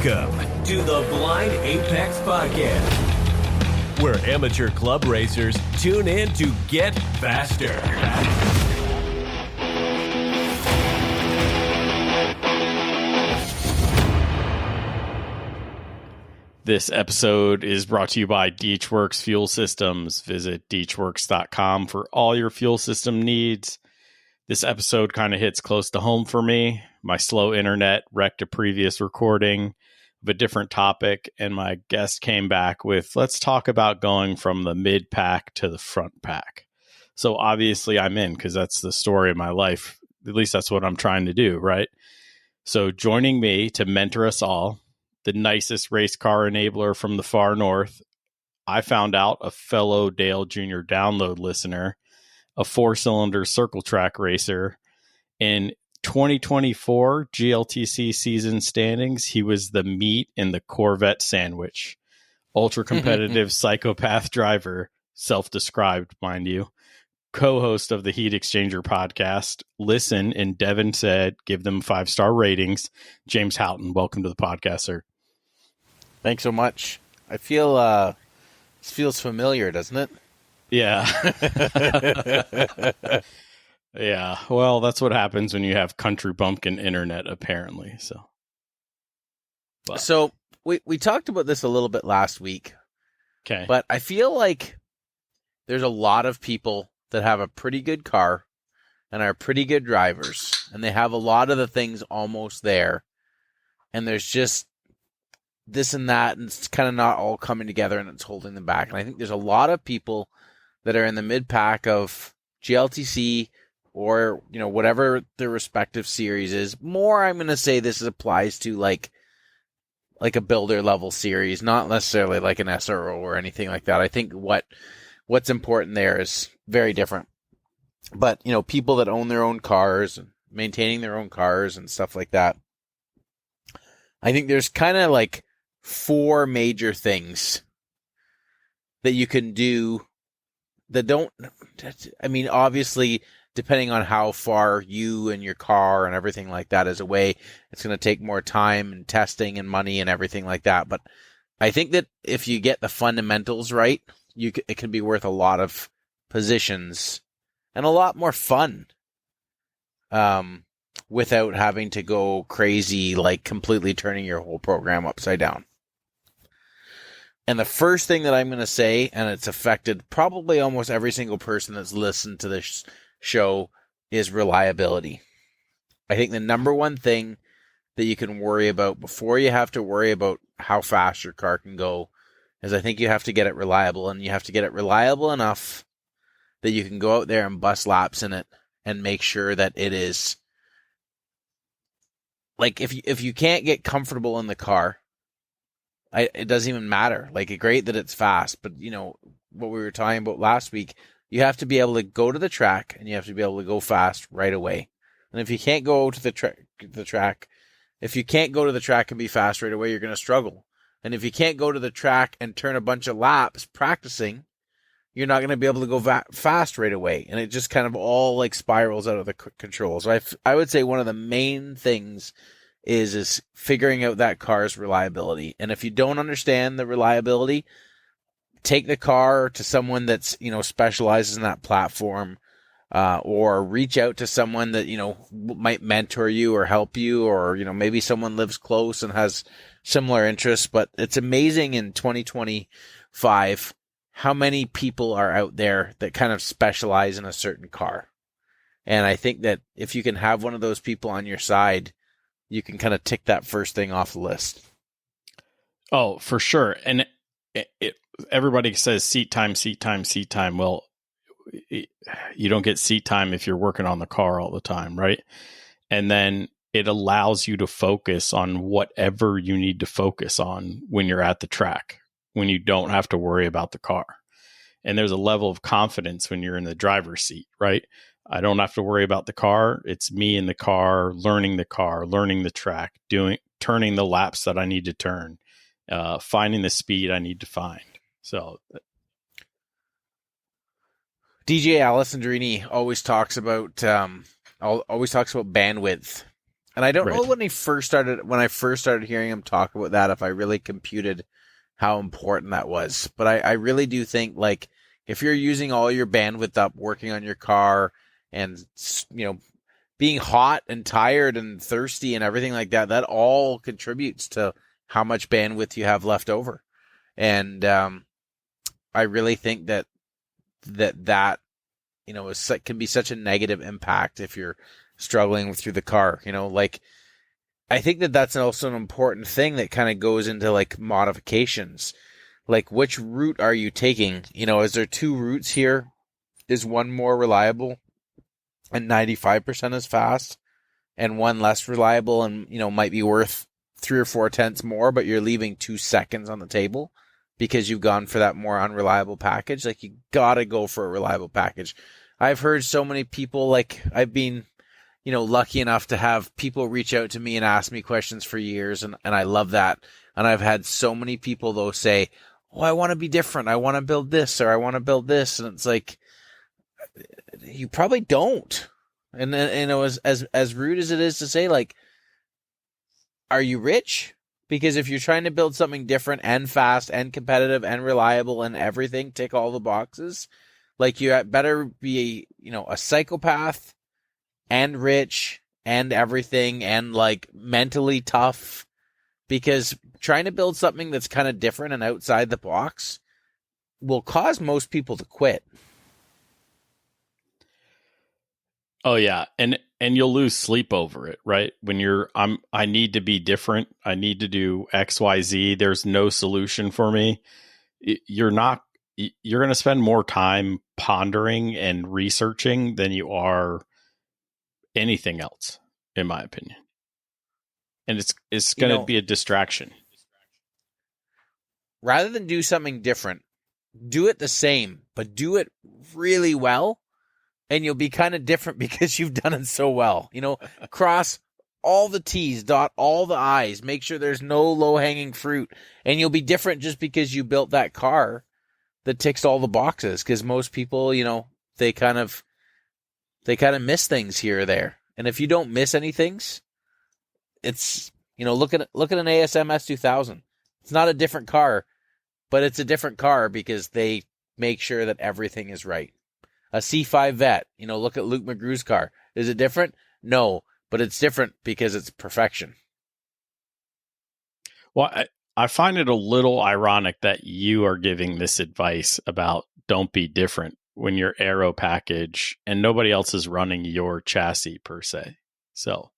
Welcome to the Blind Apex Podcast, where amateur club racers tune in to get faster. This episode is brought to you by Deechworks Fuel Systems. Visit deechworks.com for all your fuel system needs. This episode kind of hits close to home for me. My slow internet wrecked a previous recording of a different topic, and my guest came back with, let's talk about going from the mid pack to the front pack. So obviously I'm in, because that's the story of my life. At least that's what I'm trying to do, right? So joining me to mentor us all, the nicest race car enabler from the far north, I found out a fellow Dale Jr. download listener, a four-cylinder circle track racer. In 2024 GLTC season standings, he was the meat in the Corvette sandwich. Ultra competitive psychopath driver, self-described, mind you, co-host of the Heat Exchanger podcast. Listen, and Devin said, give them 5-star ratings. James Houghton, welcome to the podcast, sir. Thanks so much. I feel this feels familiar, doesn't it? Yeah. Yeah. Well, that's what happens when you have country bumpkin internet, apparently. So we talked about this a little bit last week. Okay. But I feel like there's a lot of people that have a pretty good car and are pretty good drivers, and they have a lot of the things almost there. And there's just this and that, and it's kind of not all coming together, and it's holding them back. And I think there's a lot of people that are in the mid pack of GLTC or, you know, whatever their respective series is. More, I'm going to say this applies to like a builder level series, not necessarily like an SRO or anything like that. I think what's important there is very different. But, you know, people that own their own cars and maintaining their own cars and stuff like that. I think there's kind of like 4 major things that you can do that don't, I mean, obviously, depending on how far you and your car and everything like that is away, it's going to take more time and testing and money and everything like that. But I think that if you get the fundamentals right, it can be worth a lot of positions and a lot more fun without having to go crazy, like completely turning your whole program upside down. And the first thing that I'm going to say, and it's affected probably almost every single person that's listened to this show, is reliability. I think the number one thing that you can worry about before you have to worry about how fast your car can go is I think you have to get it reliable, and you have to get it reliable enough that you can go out there and bust laps in it and make sure that it is, like, if you can't get comfortable in the car, it doesn't even matter. Like, it's great that it's fast, but, you know, what we were talking about last week, you have to be able to go to the track, and you have to be able to go fast right away. And if you can't go to the track, if you can't go to the track and be fast right away, you're going to struggle. And if you can't go to the track and turn a bunch of laps practicing, you're not going to be able to go fast right away. And it just kind of all like spirals out of the control. So I would say one of the main things is figuring out that car's reliability. And if you don't understand the reliability, take the car to someone that's, you know, specializes in that platform, or reach out to someone that, you know, might mentor you or help you, or, you know, maybe someone lives close and has similar interests. But it's amazing in 2025 how many people are out there that kind of specialize in a certain car. And I think that if you can have one of those people on your side, you can kind of tick that first thing off the list. Oh, for sure. And everybody says seat time, seat time, seat time. Well, you don't get seat time if you're working on the car all the time, right? And then it allows you to focus on whatever you need to focus on when you're at the track, when you don't have to worry about the car. And there's a level of confidence when you're in the driver's seat, right? I don't have to worry about the car. It's me in the car, learning the track, turning the laps that I need to turn, finding the speed I need to find. So DJ Alessandrini always talks about bandwidth. And I don't Right. know when I first started hearing him talk about that, if I really computed how important that was. But I really do think, like, if you're using all your bandwidth up working on your car and, being hot and tired and thirsty and everything like that, that all contributes to how much bandwidth you have left over. And I really think that can be such a negative impact if you're struggling through the car. Like, I think that that's also an important thing that kind of goes into like modifications. Like, which route are you taking? Is there two routes here? Is one more reliable and 95% as fast, and one less reliable and, might be worth 3 or 4 tenths more, but you're leaving 2 seconds on the table because you've gone for that more unreliable package? Like, you gotta go for a reliable package. I've heard so many people, like, I've been, lucky enough to have people reach out to me and ask me questions for years, and I love that. And I've had so many people, though, say, oh, I want to be different. I want to build this, or I want to build this. And it's like, you probably don't. And then, as rude as it is to say, like, are you rich? Because if you're trying to build something different and fast and competitive and reliable and everything, tick all the boxes, like, you better be, a psychopath and rich and everything and, like, mentally tough, because trying to build something that's kind of different and outside the box will cause most people to quit. Oh yeah, and you'll lose sleep over it, right? When I need to be different. I need to do XYZ. There's no solution for me. You're going to spend more time pondering and researching than you are anything else, in my opinion. And it's going to be a distraction. Rather than do something different, do it the same, but do it really well. And you'll be kind of different because you've done it so well. Cross all the T's, dot all the I's, make sure there's no low-hanging fruit. And you'll be different just because you built that car that ticks all the boxes. Because most people, they kind of miss things here or there. And if you don't miss any things, it's, look at an ASM S2000. It's not a different car, but it's a different car because they make sure that everything is right. A C5 Vet, look at Luke McGrew's car. Is it different? No, but it's different because it's perfection. Well, I find it a little ironic that you are giving this advice about don't be different when your aero package and nobody else is running your chassis per se. So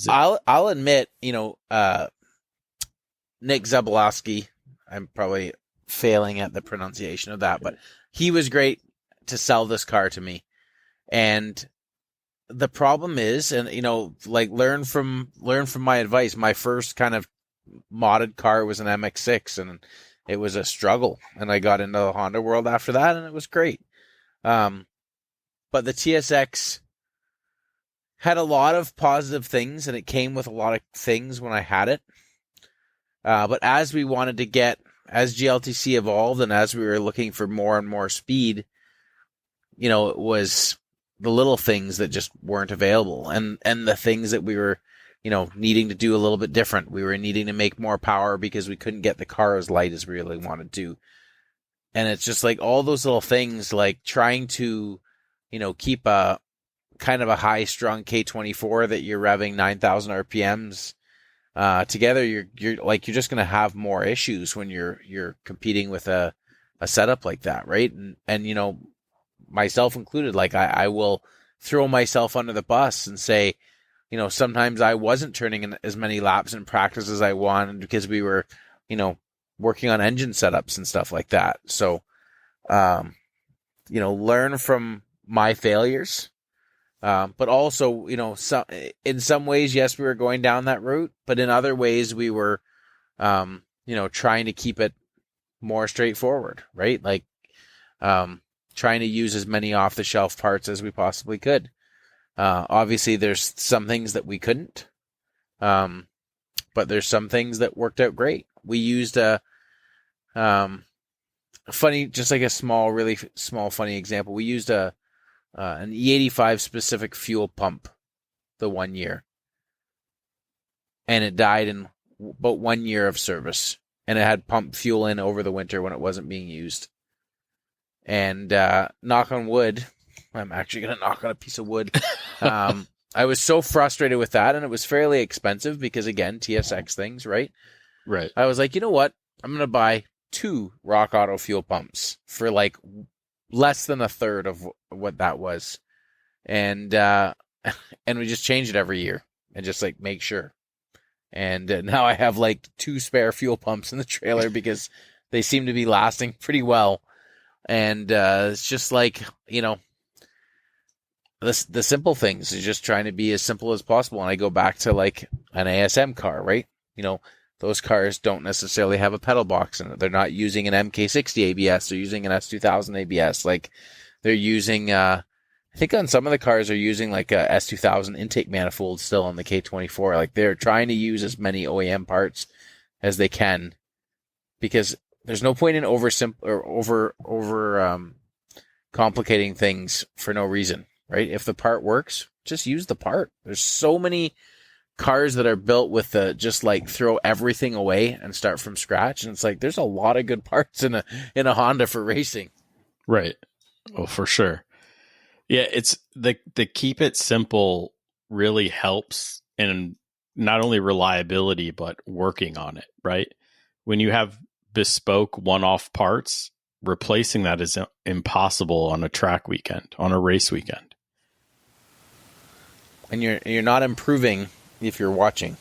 I'll admit, Nick Zablowski, I'm probably failing at the pronunciation of that, but he was great to sell this car to me. And the problem is, and like, learn from my advice. My first kind of modded car was an MX-6, and it was a struggle. And I got into the Honda world after that, and it was great. But the TSX had a lot of positive things, and it came with a lot of things when I had it. But as GLTC evolved, and as we were looking for more and more speed, it was the little things that just weren't available, and the things that we were, needing to do a little bit different. We were needing to make more power because we couldn't get the car as light as we really wanted to. And it's just like all those little things, like trying to, keep a kind of a high strung K24 that you're revving 9,000 RPMs together. You're just going to have more issues when you're competing with a setup like that. Right. And myself included, like, I will throw myself under the bus and say, sometimes I wasn't turning in as many laps in practice as I wanted because we were, working on engine setups and stuff like that. So, learn from my failures. But also, in some ways, yes, we were going down that route, but in other ways we were, trying to keep it more straightforward, right? Like, trying to use as many off-the-shelf parts as we possibly could. Obviously, there's some things that we couldn't, but there's some things that worked out great. We used just like a really small, funny example. We used an E85 specific fuel pump the 1 year. And it died in about 1 year of service. And it had pumped fuel in over the winter when it wasn't being used. And knock on wood, I'm actually going to knock on a piece of wood. I was so frustrated with that, and it was fairly expensive because, again, TSX things, right? Right. I was like, you know what? I'm going to buy 2 Rock Auto fuel pumps for like less than a third of what that was. And we just change it every year and just like make sure. And now I have like 2 spare fuel pumps in the trailer because they seem to be lasting pretty well. And it's just like, the simple things is just trying to be as simple as possible. And I go back to like an ASM car, right? Those cars don't necessarily have a pedal box in it. They're not using an MK60 ABS. They're using an S2000 ABS. Like they're using, I think on some of the cars are using like a S2000 intake manifold still on the K24. Like they're trying to use as many OEM parts as they can because there's no point in over complicating things for no reason, right? If the part works, just use the part. There's so many cars that are built with the just like throw everything away and start from scratch, and it's like there's a lot of good parts in a Honda for racing. Right. Oh, for sure. Yeah, it's the keep it simple really helps in not only reliability but working on it, right? When you have bespoke one-off parts, replacing that is impossible on a track weekend, on a race weekend. And you're not improving if you're watching.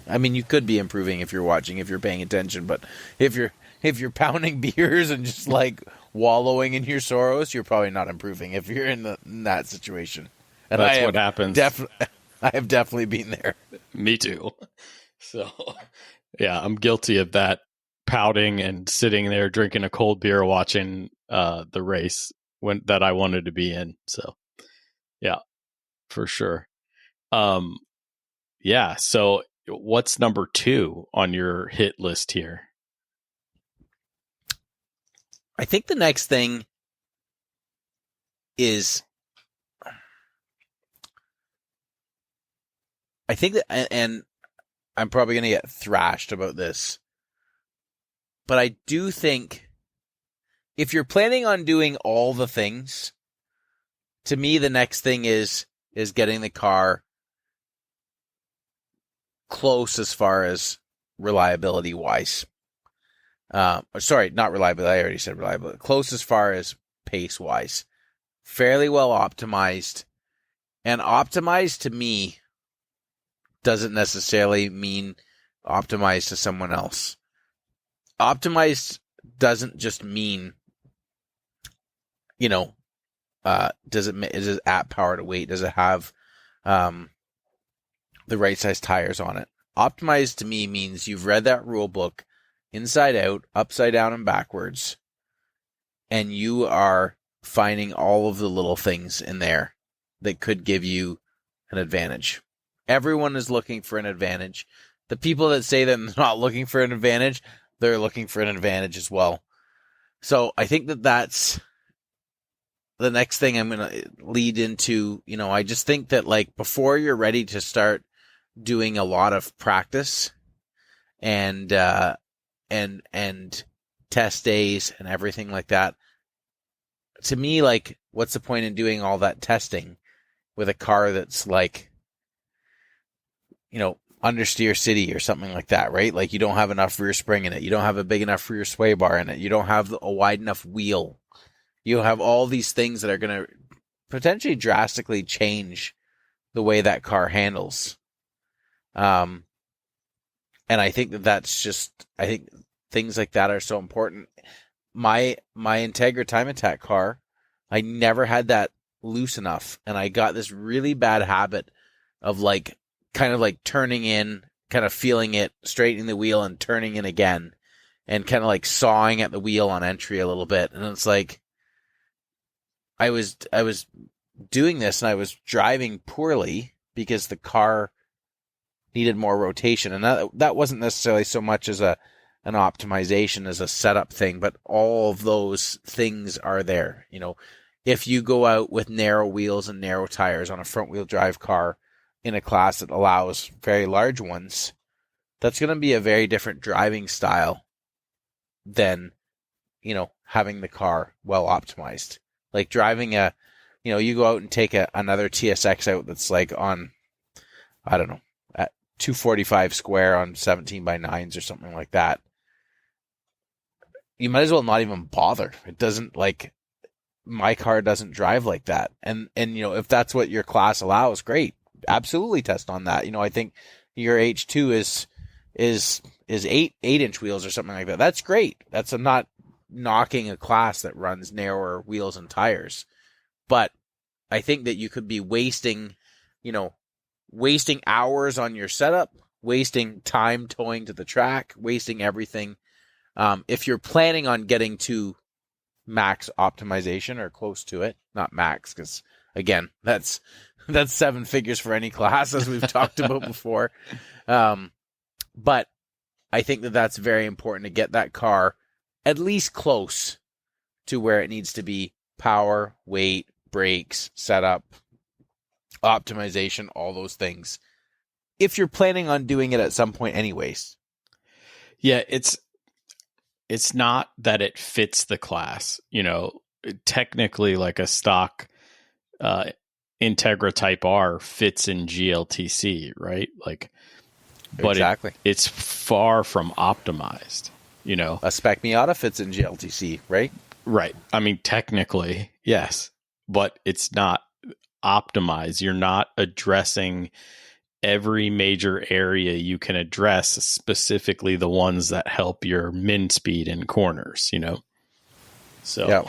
I mean, you could be improving if you're watching, if you're paying attention, but if you're pounding beers and just like wallowing in your sorrows, you're probably not improving if you're in that situation. And that's what happens. I have definitely been there. Me too. So, yeah, I'm guilty of that, pouting and sitting there drinking a cold beer watching the race that I wanted to be in. So, yeah, for sure. Yeah. So what's number 2 on your hit list here? I think the next thing is, I think that, and I'm probably going to get thrashed about this, but I do think if you're planning on doing all the things, to me, the next thing is getting the car close as far as reliability wise. Sorry, not reliability. I already said reliability. Close as far as pace wise. Fairly well optimized. And optimized to me doesn't necessarily mean optimized to someone else. Optimized doesn't just mean, is it at power to weight? Does it have the right size tires on it? Optimized to me means you've read that rule book inside out, upside down and backwards, and you are finding all of the little things in there that could give you an advantage. Everyone is looking for an advantage. The people that say they're not looking for an advantage, they're looking for an advantage as well. So I think that's the next thing I'm going to lead into. I just think that like before you're ready to start doing a lot of practice and test days and everything like that, to me, like, what's the point in doing all that testing with a car that's like, understeer city or something like that, right? Like you don't have enough rear spring in it. You don't have a big enough rear sway bar in it. You don't have a wide enough wheel. You have all these things that are going to potentially drastically change the way that car handles. And I think I think things like that are so important. My Integra Time Attack car, I never had that loose enough. And I got this really bad habit of like, kind of like turning in, kind of feeling it, straightening the wheel and turning in again, and kind of like sawing at the wheel on entry a little bit. And it's like, I was doing this and I was driving poorly because the car needed more rotation. And that wasn't necessarily so much as an optimization, as a setup thing, but all of those things are there. If you go out with narrow wheels and narrow tires on a front wheel drive car, in a class that allows very large ones, that's going to be a very different driving style than, having the car well optimized. Like driving you go out and take another TSX out that's like on, I don't know, at 245 square on 17 by 9s or something like that. You might as well not even bother. It doesn't, like, my car doesn't drive like that. And if that's what your class allows, great. Absolutely test on that. I think your H2 is 8-inch wheels or something like that. That's great. I'm not knocking a class that runs narrower wheels and tires. But I think that you could be wasting hours on your setup, wasting time towing to the track, wasting everything. If you're planning on getting to max optimization or close to it, not max, because again, that's 7 figures for any class, as we've talked about before. But I think that that's very important to get that car at least close to where it needs to be. Power, weight, brakes, setup, optimization, all those things. If you're planning on doing it at some point anyways. Yeah, it's not that it fits the class. Technically, like a stock Integra Type R fits in GLTC, right? Like, but exactly. It's far from optimized. A Spec Miata fits in GLTC, right? Right. I mean, technically, yes, but it's not optimized. You're not addressing every major area you can address, specifically the ones that help your min speed in corners, So,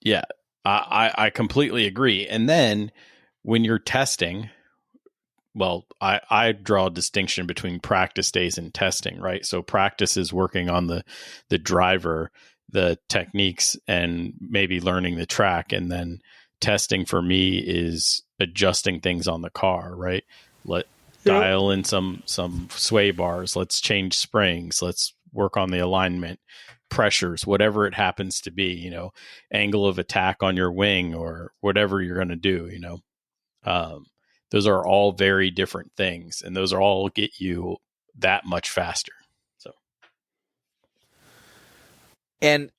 yeah, I completely agree. And then when you're testing, well, I draw a distinction between practice days and testing, right? So practice is working on the driver, the techniques, and maybe learning the track. And then testing for me is adjusting things on the car, right? Dial in some sway bars. Let's change springs. Let's work on the alignment, pressures, whatever it happens to be, angle of attack on your wing or whatever you're going to do, those are all very different things, and those are all get you that much faster. So, and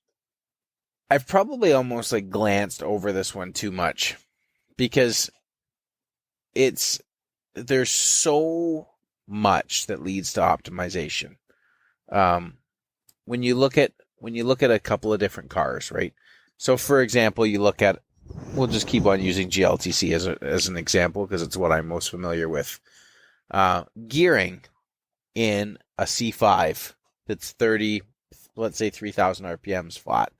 I've probably almost like glanced over this one too much because there's so much that leads to optimization. When you look at a couple of different cars, right? So, for example, we'll just keep on using GLTC as an example because it's what I'm most familiar with. Gearing in a C5 that's 30, let's say 3,000 RPMs flat,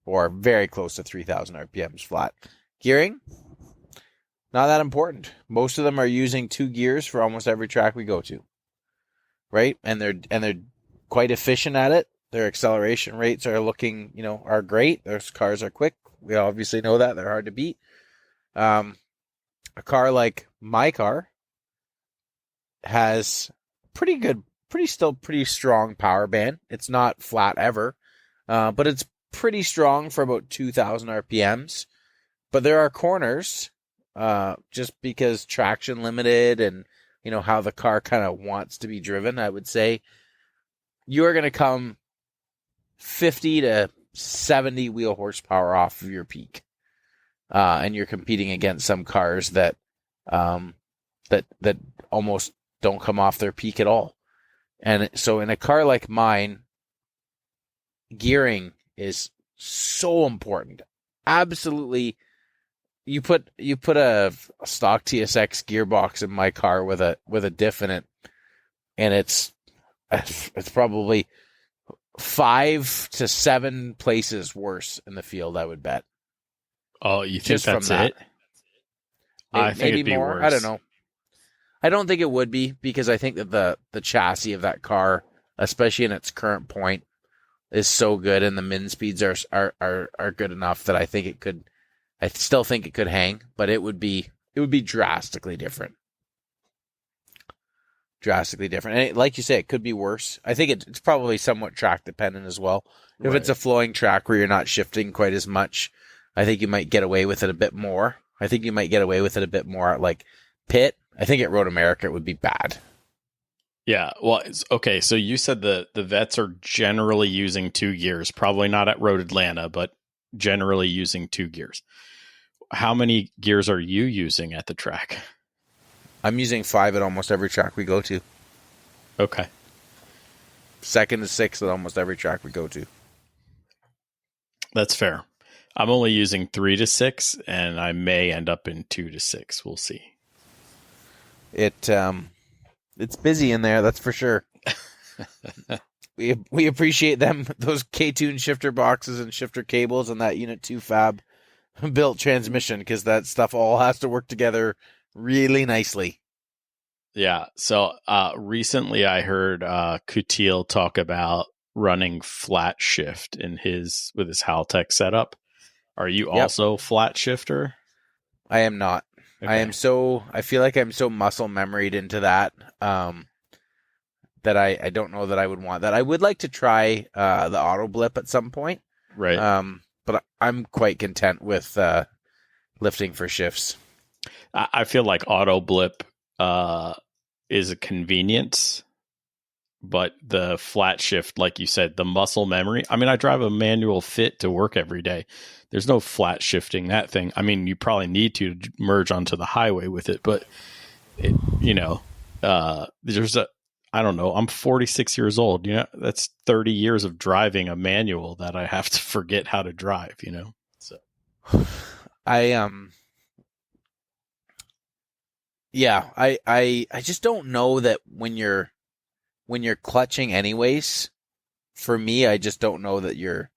or very close to 3,000 RPMs flat. Gearing, not that important. Most of them are using 2 gears for almost every track we go to, right? And they're quite efficient at it. Their acceleration rates are great. Their cars are quick. We obviously know that. They're hard to beat. A car like my car has pretty strong power band. It's not flat ever, but it's pretty strong for about 2,000 RPMs. But there are corners, just because traction limited and, how the car kind of wants to be driven, I would say you are going to come 50 to 70 wheel horsepower off of your peak. And you're competing against some cars that almost don't come off their peak at all. And so in a car like mine, gearing is so important. Absolutely. You put a stock TSX gearbox in my car with a diff in it, and it's probably 5 to 7 places worse in the field, I would bet. Oh, you think that's it? I think it'd be more. Worse. I don't know. I don't think it would be, because I think that the chassis of that car, especially in its current point, is so good, and the min speeds are good enough that I think it could. I still think it could hang, but it would be drastically different. Drastically different. And like you say, it could be worse. I think it's probably somewhat track dependent as well. If it's a flowing track where you're not shifting quite as much, I think you might get away with it a bit more. I think you might get away with it a bit more at like Pitt. I think at Road America it would be bad. Yeah. Well, okay. So you said the vets are generally using 2 gears, probably not at Road Atlanta, but generally using 2 gears. How many gears are you using at the track? I'm using 5 at almost every track we go to. Okay. 2nd to 6th at almost every track we go to. That's fair. I'm only using 3 to 6, and I may end up in 2 to 6. We'll see. It's busy in there, that's for sure. We appreciate them, those K-Tune shifter boxes and shifter cables and that Unit 2 Fab built transmission, because that stuff all has to work together really nicely. Yeah. So recently I heard Coutil talk about running flat shift with his Haltech setup. Are you also flat shifter? I am not. Okay. I feel like I'm so muscle memoried into that that I don't know that I would want that. I would like to try the auto blip at some point. Right. But I'm quite content with lifting for shifts. I feel like auto blip is a convenience, but the flat shift, like you said, the muscle memory. I mean, I drive a manual Fit to work every day. There's no flat shifting that thing. I mean, you probably need to merge onto the highway with it, but I don't know. I'm 46 years old. That's 30 years of driving a manual that I have to forget how to drive. So I just don't know that when you're clutching anyways. For me, I just don't know that you're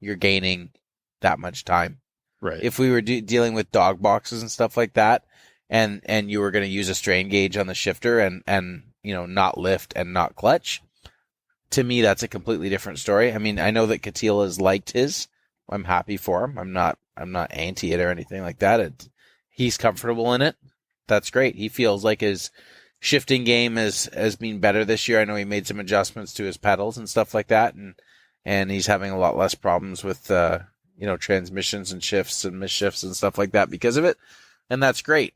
gaining that much time. Right. If we were dealing with dog boxes and stuff like that, and you were going to use a strain gauge on the shifter and not lift and not clutch, to me that's a completely different story. I mean, I know that Coutil has liked his. I'm happy for him. I'm not anti it or anything like that. He's comfortable in it. That's great. He feels like his shifting game has been better this year. I know he made some adjustments to his pedals and stuff like that, and he's having a lot less problems with transmissions and shifts and misshifts and stuff like that because of it, and that's great.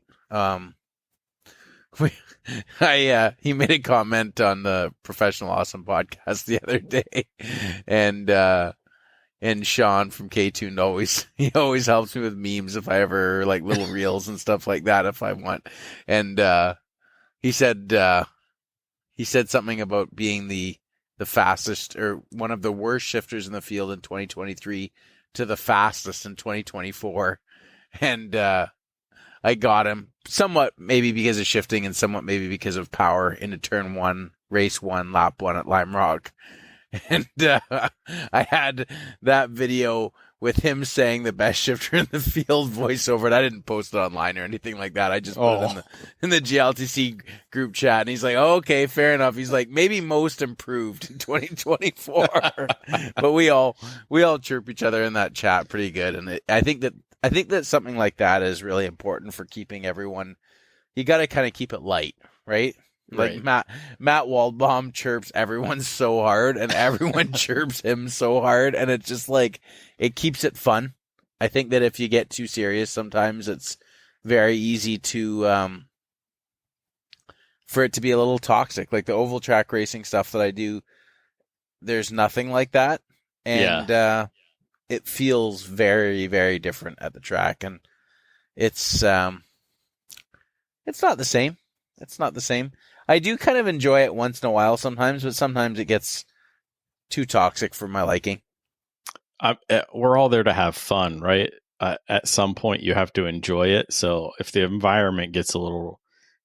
He made a comment on the Professional Awesome podcast the other day, and Sean from K-Tune always helps me with memes if I ever like little reels and stuff like that if I want, and he said something about being the fastest or one of the worst shifters in the field in 2023 to the fastest in 2024, and I got him somewhat maybe because of shifting and somewhat maybe because of power into turn 1, race 1, lap 1 at Lime Rock. And I had that video with him saying the best shifter in the field voiceover, and I didn't post it online or anything like that. I just put it in the GLTC group chat, and he's like, oh, okay, fair enough. He's like, maybe most improved in 2024. But we all chirp each other in that chat pretty good, and I think that something like that is really important for keeping everyone. You got to kind of keep it light, right? Like Matt Waldbaum chirps everyone so hard, and everyone chirps him so hard, and it's just like it keeps it fun. I think that if you get too serious, sometimes it's very easy to for it to be a little toxic. Like the oval track racing stuff that I do, there's nothing like that, and it feels very, very different at the track, and it's not the same. It's not the same. I do kind of enjoy it once in a while sometimes, but sometimes it gets too toxic for my liking. We're all there to have fun, right? At some point, you have to enjoy it. So if the environment gets a little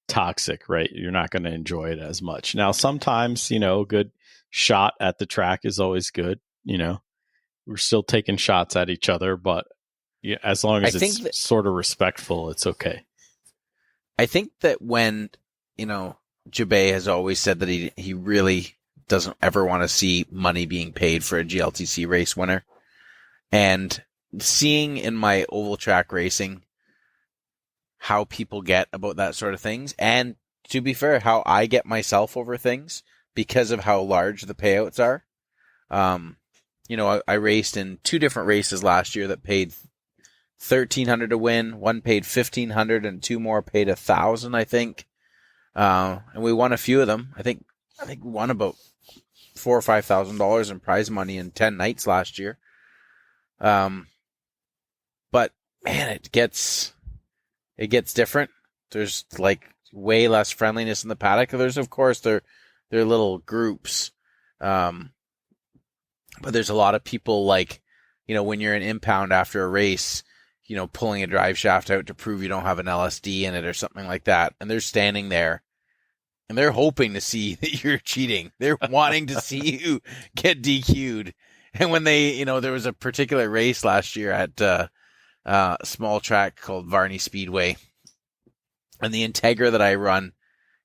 toxic, right, you're not going to enjoy it as much. Now, sometimes, a good shot at the track is always good. We're still taking shots at each other, but as long as it's sort of respectful, it's okay. I think that when, Jabay has always said that he really doesn't ever want to see money being paid for a GLTC race winner. And seeing in my oval track racing how people get about that sort of things, and to be fair, how I get myself over things because of how large the payouts are. I raced in 2 different races last year that paid $1,300 to win. One paid $1,500 and two more paid $1,000, I think. And we won a few of them. I think we won about $4,000 or $5,000 in prize money in 10 nights last year. But man, it gets different. There's like way less friendliness in the paddock. There's of course their little groups. But there's a lot of people like, when you're in impound after a race, pulling a drive shaft out to prove you don't have an LSD in it or something like that. And they're standing there and they're hoping to see that you're cheating. They're wanting to see you get DQ'd. And when they, there was a particular race last year at a small track called Varney Speedway. And the Integra that I run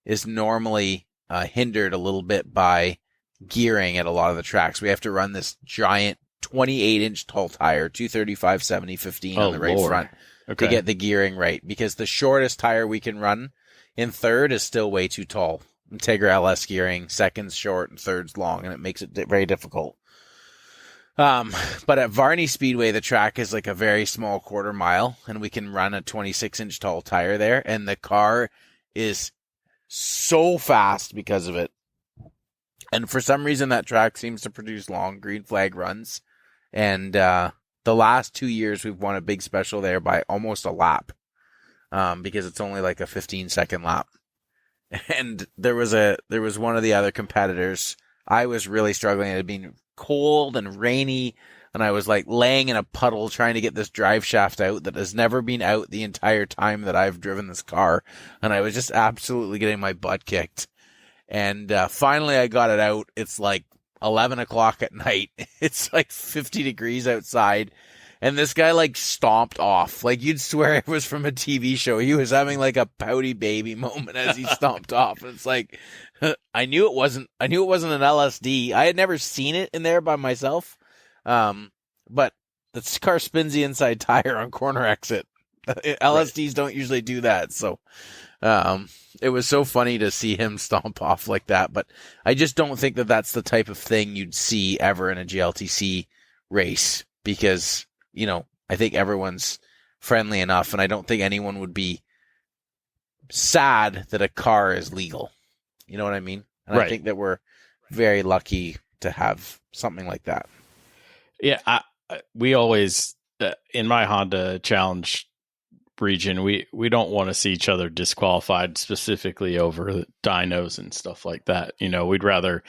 is normally hindered a little bit by gearing at a lot of the tracks. We have to run this giant 28-inch tall tire, 235/70/15 on the right front to get the gearing right, because the shortest tire we can run in third is still way too tall. Integra LS gearing, second's short and third's long, and it makes it very difficult. But at Varney Speedway, the track is like a very small quarter mile, and we can run a 26-inch tall tire there, and the car is so fast because of it. And for some reason, that track seems to produce long green flag runs. And the last 2 years, we've won a big special there by almost a lap, because it's only like a 15-second lap. And there was one of the other competitors. I was really struggling. It had been cold and rainy, and I was like laying in a puddle trying to get this drive shaft out that has never been out the entire time that I've driven this car. And I was just absolutely getting my butt kicked. And finally I got it out. It's like 11 o'clock at night. It's like 50 degrees outside. And this guy like stomped off. Like you'd swear it was from a TV show. He was having like a pouty baby moment as he stomped off. And it's like, I knew it wasn't an LSD. I had never seen it in there by myself. But the car spins the inside tire on corner exit. LSDs don't usually do that. So, it was so funny to see him stomp off like that, but I just don't think that that's the type of thing you'd see ever in a GLTC race, because, I think everyone's friendly enough, and I don't think anyone would be sad that a car is legal. You know what I mean? And right. I think that we're very lucky to have something like that. Yeah, we always, in my Honda Challenge region, we don't want to see each other disqualified specifically over dynos and stuff like that. We'd rather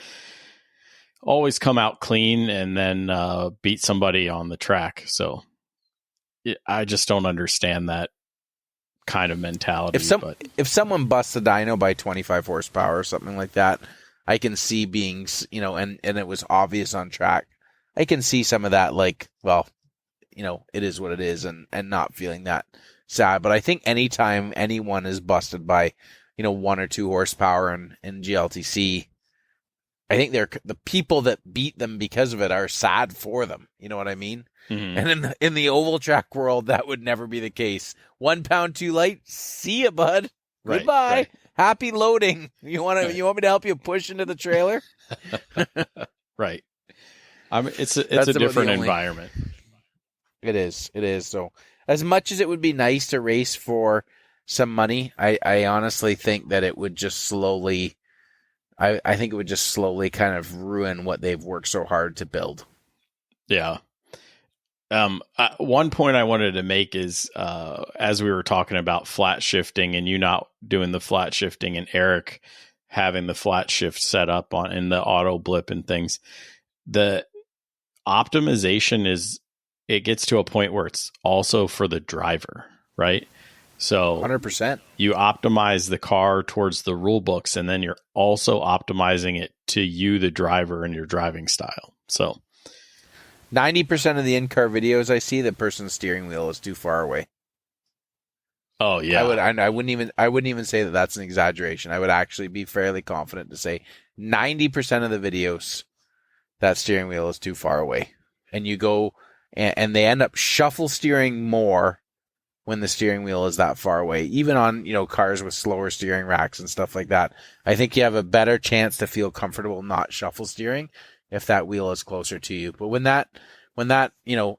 always come out clean and then beat somebody on the track. So I just don't understand that kind of mentality. If someone busts a dyno by 25 horsepower or something like that, I can see being, and it was obvious on track. I can see some of that, like, well, it is what it is, and not feeling that sad. But I think anytime anyone is busted by, 1 or 2 horsepower in GLTC, I think the people that beat them because of it are sad for them. You know what I mean? Mm-hmm. And in the oval track world, that would never be the case. 1 pound too light. See ya, bud. Right, goodbye. Right. Happy loading. You want me to help you push into the trailer? Right. It's a different environment. It is. So as much as it would be nice to race for some money, I honestly think that it would just slowly, I think it would just slowly kind of ruin what they've worked so hard to build. Yeah. One point I wanted to make is, as we were talking about flat shifting and you not doing the flat shifting and Eric having the flat shift set up in the auto blip and things, the optimization it gets to a point where it's also for the driver, right? So 100%. You optimize the car towards the rule books, and then you're also optimizing it to you, the driver, and your driving style. So 90% of the in-car videos I see, the person's steering wheel is too far away. Oh yeah. I wouldn't even say that that's an exaggeration. I would actually be fairly confident to say 90% of the videos, that steering wheel is too far away. And you go and they end up shuffle steering more when the steering wheel is that far away. Even on, cars with slower steering racks and stuff like that. I think you have a better chance to feel comfortable not shuffle steering if that wheel is closer to you. But when when that,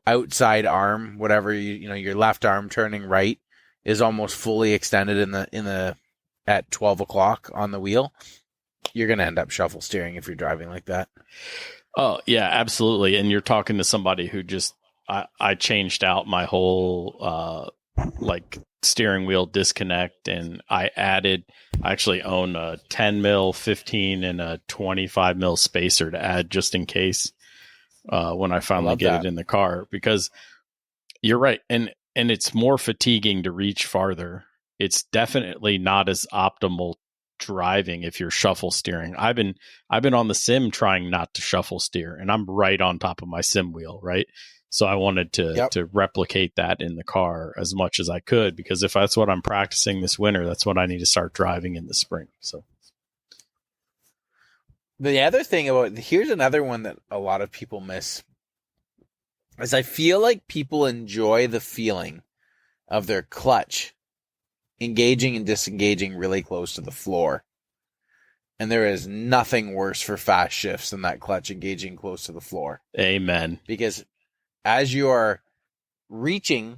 outside arm, whatever, your left arm turning right is almost fully extended at 12 o'clock on the wheel, you're going to end up shuffle steering if you're driving like that. Oh, yeah, absolutely. And you're talking to somebody who just, I changed out my whole, steering wheel disconnect, and I actually own a 10 mil, 15 and a 25 mil spacer to add just in case, when I finally get it in the car, because you're right. And it's more fatiguing to reach farther. It's definitely not as optimal driving if you're shuffle steering. I've been on the sim trying not to shuffle steer, and I'm right on top of my sim wheel, right? So I wanted to replicate that in the car as much as I could, because if that's what I'm practicing this winter, that's what I need to start driving in the spring. So the other thing here's another one that a lot of people miss, is I feel like people enjoy the feeling of their clutch engaging and disengaging really close to the floor. And there is nothing worse for fast shifts than that clutch engaging close to the floor. Amen. Because as you are reaching,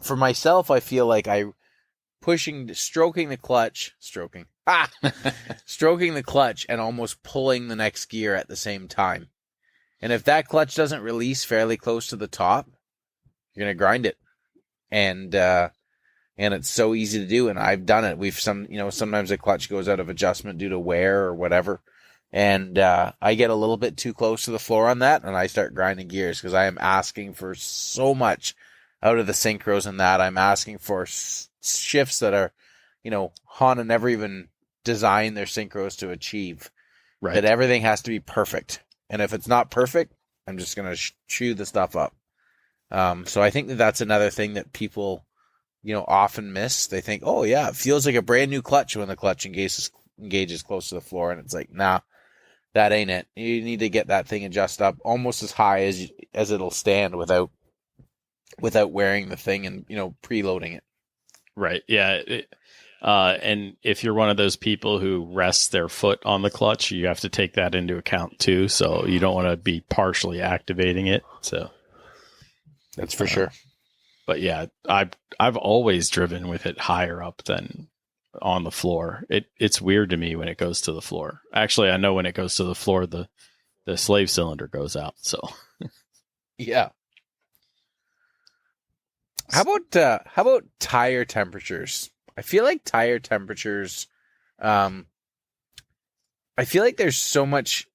for myself, I feel like stroking the clutch and almost pulling the next gear at the same time. And if that clutch doesn't release fairly close to the top, you're going to grind it. And it's so easy to do. And I've done it. Sometimes the clutch goes out of adjustment due to wear or whatever. And I get a little bit too close to the floor on that, and I start grinding gears, because I am asking for so much out of the synchros in that. I'm asking for shifts that are, Honda never even designed their synchros to achieve. Right. That everything has to be perfect. And if it's not perfect, I'm just going to chew the stuff up. So I think that's another thing that people, often miss. They think, oh yeah, it feels like a brand new clutch when the clutch engages close to the floor. And it's like, nah, that ain't it. You need to get that thing adjusted up almost as high as it'll stand without wearing the thing and, preloading it. Right. Yeah. And if you're one of those people who rests their foot on the clutch, you have to take that into account too. So you don't want to be partially activating it. So that's for sure. But yeah, I've always driven with it higher up than on the floor. It's weird to me when it goes to the floor. Actually, I know when it goes to the floor, the slave cylinder goes out. So yeah. How about tire temperatures? I feel like tire temperatures, I feel like there's so much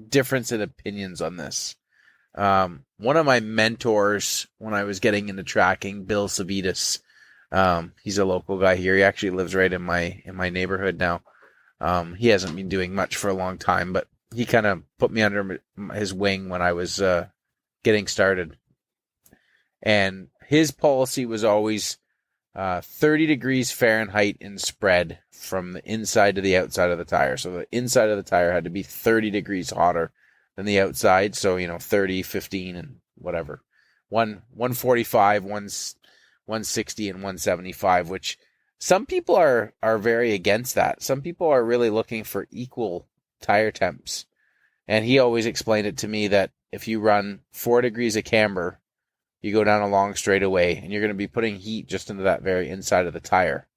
difference in opinions on this. One of my mentors when I was getting into tracking, Bill Savitas, he's a local guy here. He actually lives right in my neighborhood now. He hasn't been doing much for a long time, but he kind of put me under his wing when I was getting started. And his policy was always 30 degrees Fahrenheit in spread from the inside to the outside of the tire. So the inside of the tire had to be 30 degrees hotter than the outside. So, 30, 15, and whatever. 145, 160, and 175, which some people are very against that. Some people are really looking for equal tire temps. And he always explained it to me that if you run 4 degrees of camber, you go down a long straightaway, and you're going to be putting heat just into that very inside of the tire.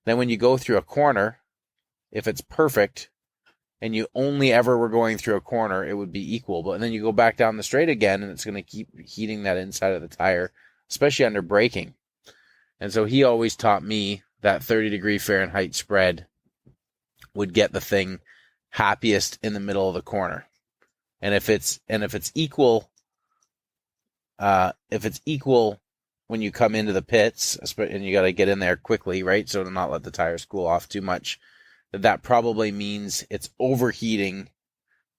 Then when you go through a corner, if it's perfect, and you only ever were going through a corner, it would be equal. But then you go back down the straight again, and it's going to keep heating that inside of the tire, especially under braking. And so he always taught me that 30 degree Fahrenheit spread would get the thing happiest in the middle of the corner. And if it's equal, when you come into the pits, and you got to get in there quickly, right? So to not let the tires cool off too much, that probably means it's overheating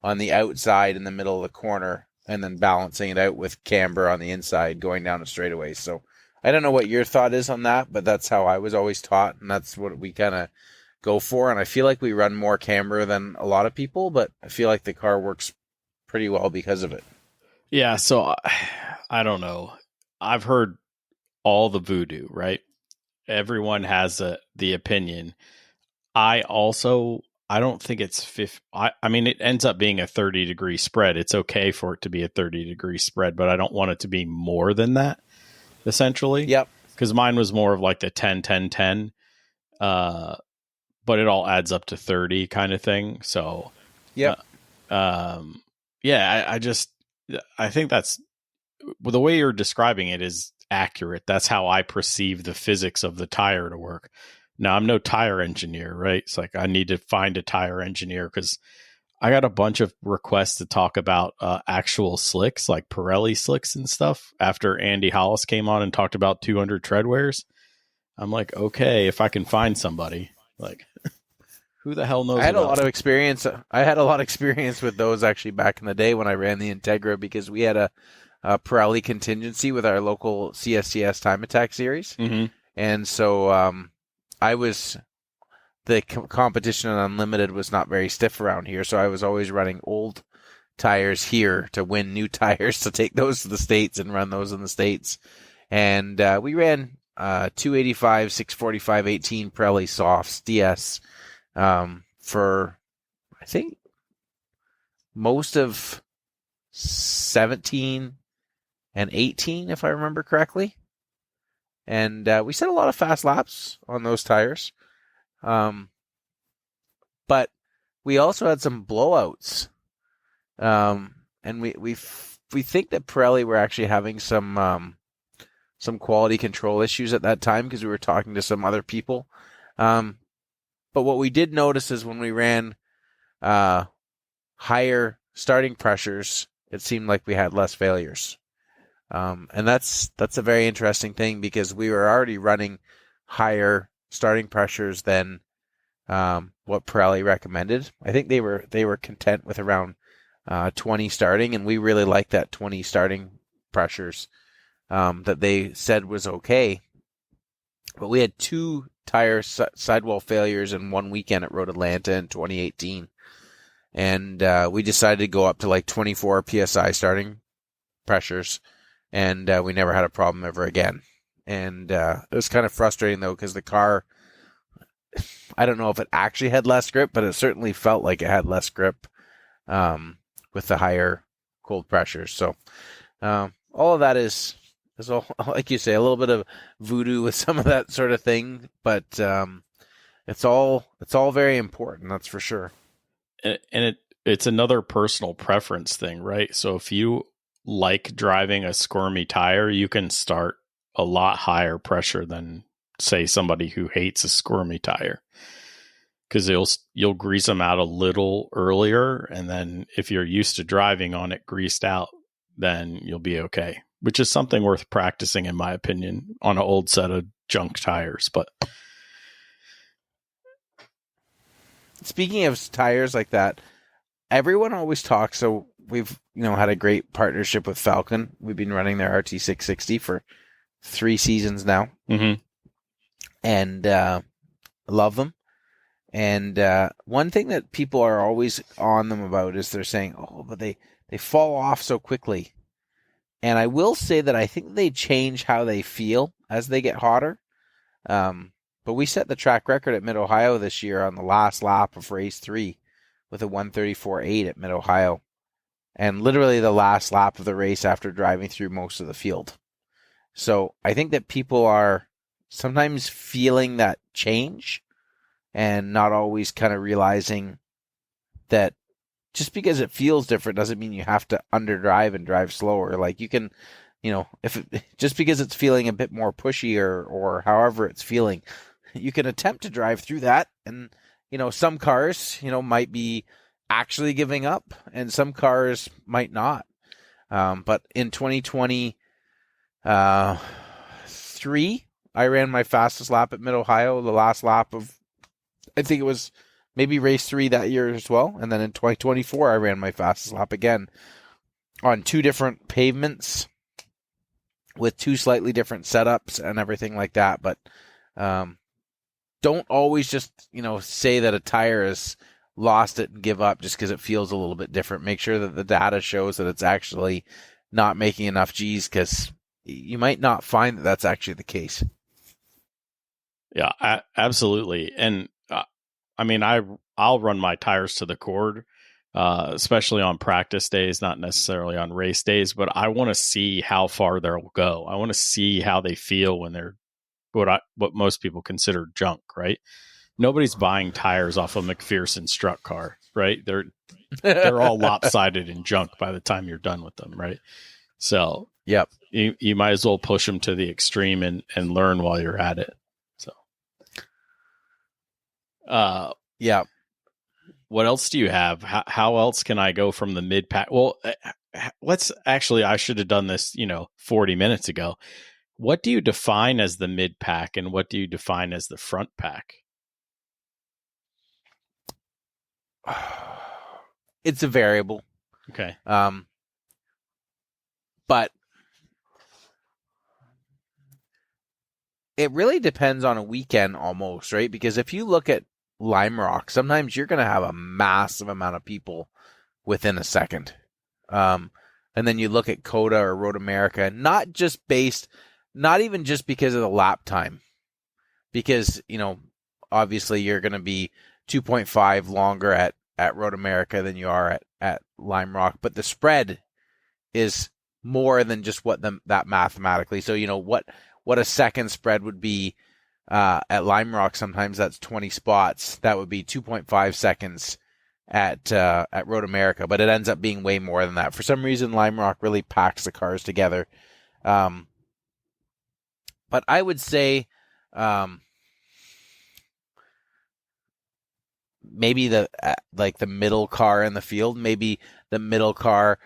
on the outside in the middle of the corner, and then balancing it out with camber on the inside going down a straightaway. So I don't know what your thought is on that, but that's how I was always taught, and that's what we kind of go for. And I feel like we run more camber than a lot of people, but I feel like the car works pretty well because of it. Yeah, so I don't know. I've heard all the voodoo, right? Everyone has the opinion. I also I don't think it's 50. I mean, it ends up being a 30-degree spread. It's okay for it to be a 30-degree spread, but I don't want it to be more than that, essentially. Yep. Because mine was more of like the 10, 10, 10. But it all adds up to 30 kind of thing. So, yep. Yeah, I think that's the way you're describing it is accurate. That's how I perceive the physics of the tire to work. Now, I'm no tire engineer, right? It's like I need to find a tire engineer because I got a bunch of requests to talk about actual slicks, like Pirelli slicks and stuff, after Andy Hollis came on and talked about 200 tread wears. I'm like, okay, if I can find somebody, like, who the hell knows? I had a lot of experience. I had a lot of experience with those actually back in the day when I ran the Integra, because we had a Pirelli contingency with our local CSCS Time Attack series. Mm-hmm. And so the competition on Unlimited was not very stiff around here. So I was always running old tires here to win new tires, to take those to the States and run those in the States. And we ran 285, 645, 18 Pirelli Softs DS for, I think, most of 17 and 18, if I remember correctly. And we set a lot of fast laps on those tires. But we also had some blowouts. And we think that Pirelli were actually having some quality control issues at that time, because we were talking to some other people. But what we did notice is when we ran higher starting pressures, it seemed like we had less failures. And that's a very interesting thing, because we were already running higher starting pressures than what Pirelli recommended. I think they were content with around 20 starting, and we really liked that 20 starting pressures that they said was okay. But we had 2 tire sidewall failures in one weekend at Road Atlanta in 2018. And we decided to go up to like 24 PSI starting pressures. And we never had a problem ever again. And it was kind of frustrating, though, because the car, I don't know if it actually had less grip, but it certainly felt like it had less grip with the higher cold pressures. So all of that is all, like you say, a little bit of voodoo with some of that sort of thing. But it's all very important, that's for sure. And it's another personal preference thing, right? So if you like driving a squirmy tire, you can start a lot higher pressure than, say, somebody who hates a squirmy tire, because you'll grease them out a little earlier, and then if you're used to driving on it greased out, then you'll be okay, which is something worth practicing, in my opinion, on an old set of junk tires. But speaking of tires like that, everyone always talks. So we've had a great partnership with Falcon. We've been running their RT660 for 3 seasons now, and love them. And one thing that people are always on them about is they're saying, "Oh, but they fall off so quickly." And I will say that I think they change how they feel as they get hotter. But we set the track record at Mid-Ohio this year on the last lap of race 3 with a 1:34.8 at Mid-Ohio. And literally the last lap of the race after driving through most of the field. So I think that people are sometimes feeling that change and not always kind of realizing that just because it feels different doesn't mean you have to underdrive and drive slower. Like you can, just because it's feeling a bit more pushy or however it's feeling, you can attempt to drive through that. And, some cars, might be actually giving up, and some cars might not. But in 2023, I ran my fastest lap at Mid-Ohio, the last lap of, I think it was maybe race 3 that year as well. And then in 2024, I ran my fastest lap again on 2 different pavements with 2 slightly different setups and everything like that. But don't always just, say that a tire has lost it and give up just because it feels a little bit different. Make sure that the data shows that it's actually not making enough G's, because you might not find that that's actually the case. Yeah, absolutely. And I mean, I'll run my tires to the cord, especially on practice days, not necessarily on race days, but I want to see how far they'll go. I want to see how they feel when they're what most people consider junk, right? Nobody's buying tires off a McPherson Struck car, right? They're all lopsided and junk by the time you're done with them, right? So Yep. you might as well push them to the extreme and learn while you're at it. So, Yeah. what else do you have? How else can I go from the mid pack? Well, I should have done this, 40 minutes ago. What do you define as the mid pack and what do you define as the front pack? It's a variable. Okay. But it really depends on a weekend almost, right? Because if you look at Lime Rock, sometimes you're going to have a massive amount of people within a second. And then you look at Coda or Road America, not even just because of the lap time. Because, obviously you're going to be 2.5 longer at Road America than you are at Lime Rock. But the spread is more than just that mathematically. So, what a second spread would be at Lime Rock, sometimes that's 20 spots. That would be 2.5 seconds at Road America, but it ends up being way more than that. For some reason, Lime Rock really packs the cars together. But I would say maybe the middle car in the field, maybe the middle car,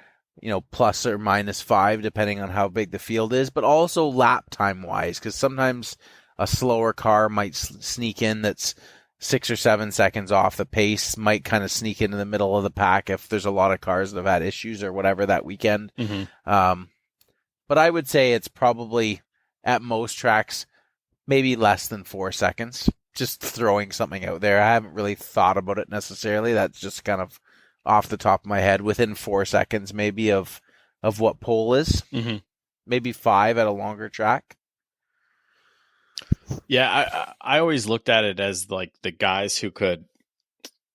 plus or minus 5, depending on how big the field is, but also lap time wise, because sometimes a slower car might sneak in that's 6 or 7 seconds off the pace, might kind of sneak into the middle of the pack if there's a lot of cars that have had issues or whatever that weekend. Mm-hmm. But I would say it's probably at most tracks, maybe less than 4 seconds. Just throwing something out there. I haven't really thought about it necessarily. That's just kind of off the top of my head, within 4 seconds maybe of what pole is. Mm-hmm. Maybe 5 at a longer track. Yeah, I always looked at it as like the guys who could,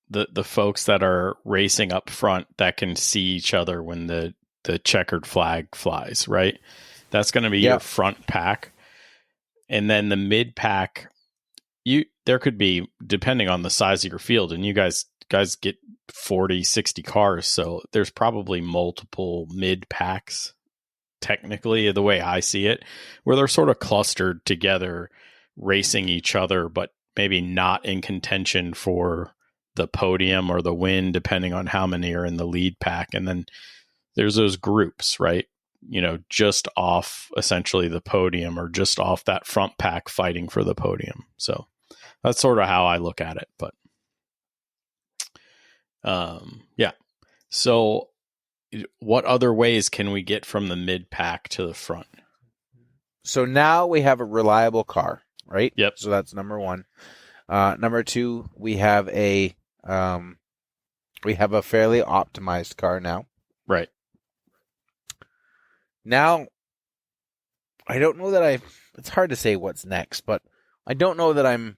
the folks that are racing up front that can see each other when the checkered flag flies, right? That's going to be your front pack. And then the mid pack, there could be, depending on the size of your field, and you guys get 40, 60 cars, so there's probably multiple mid packs, technically, the way I see it, where they're sort of clustered together, racing each other, but maybe not in contention for the podium or the win, depending on how many are in the lead pack. And then there's those groups, right? Just off essentially the podium or just off that front pack fighting for the podium. So that's sort of how I look at it. But yeah. So what other ways can we get from the mid pack to the front? So now we have a reliable car, right? Yep. So that's number one. Number two, we have a fairly optimized car now. Right. Now, I don't know that it's hard to say what's next, but I don't know that I'm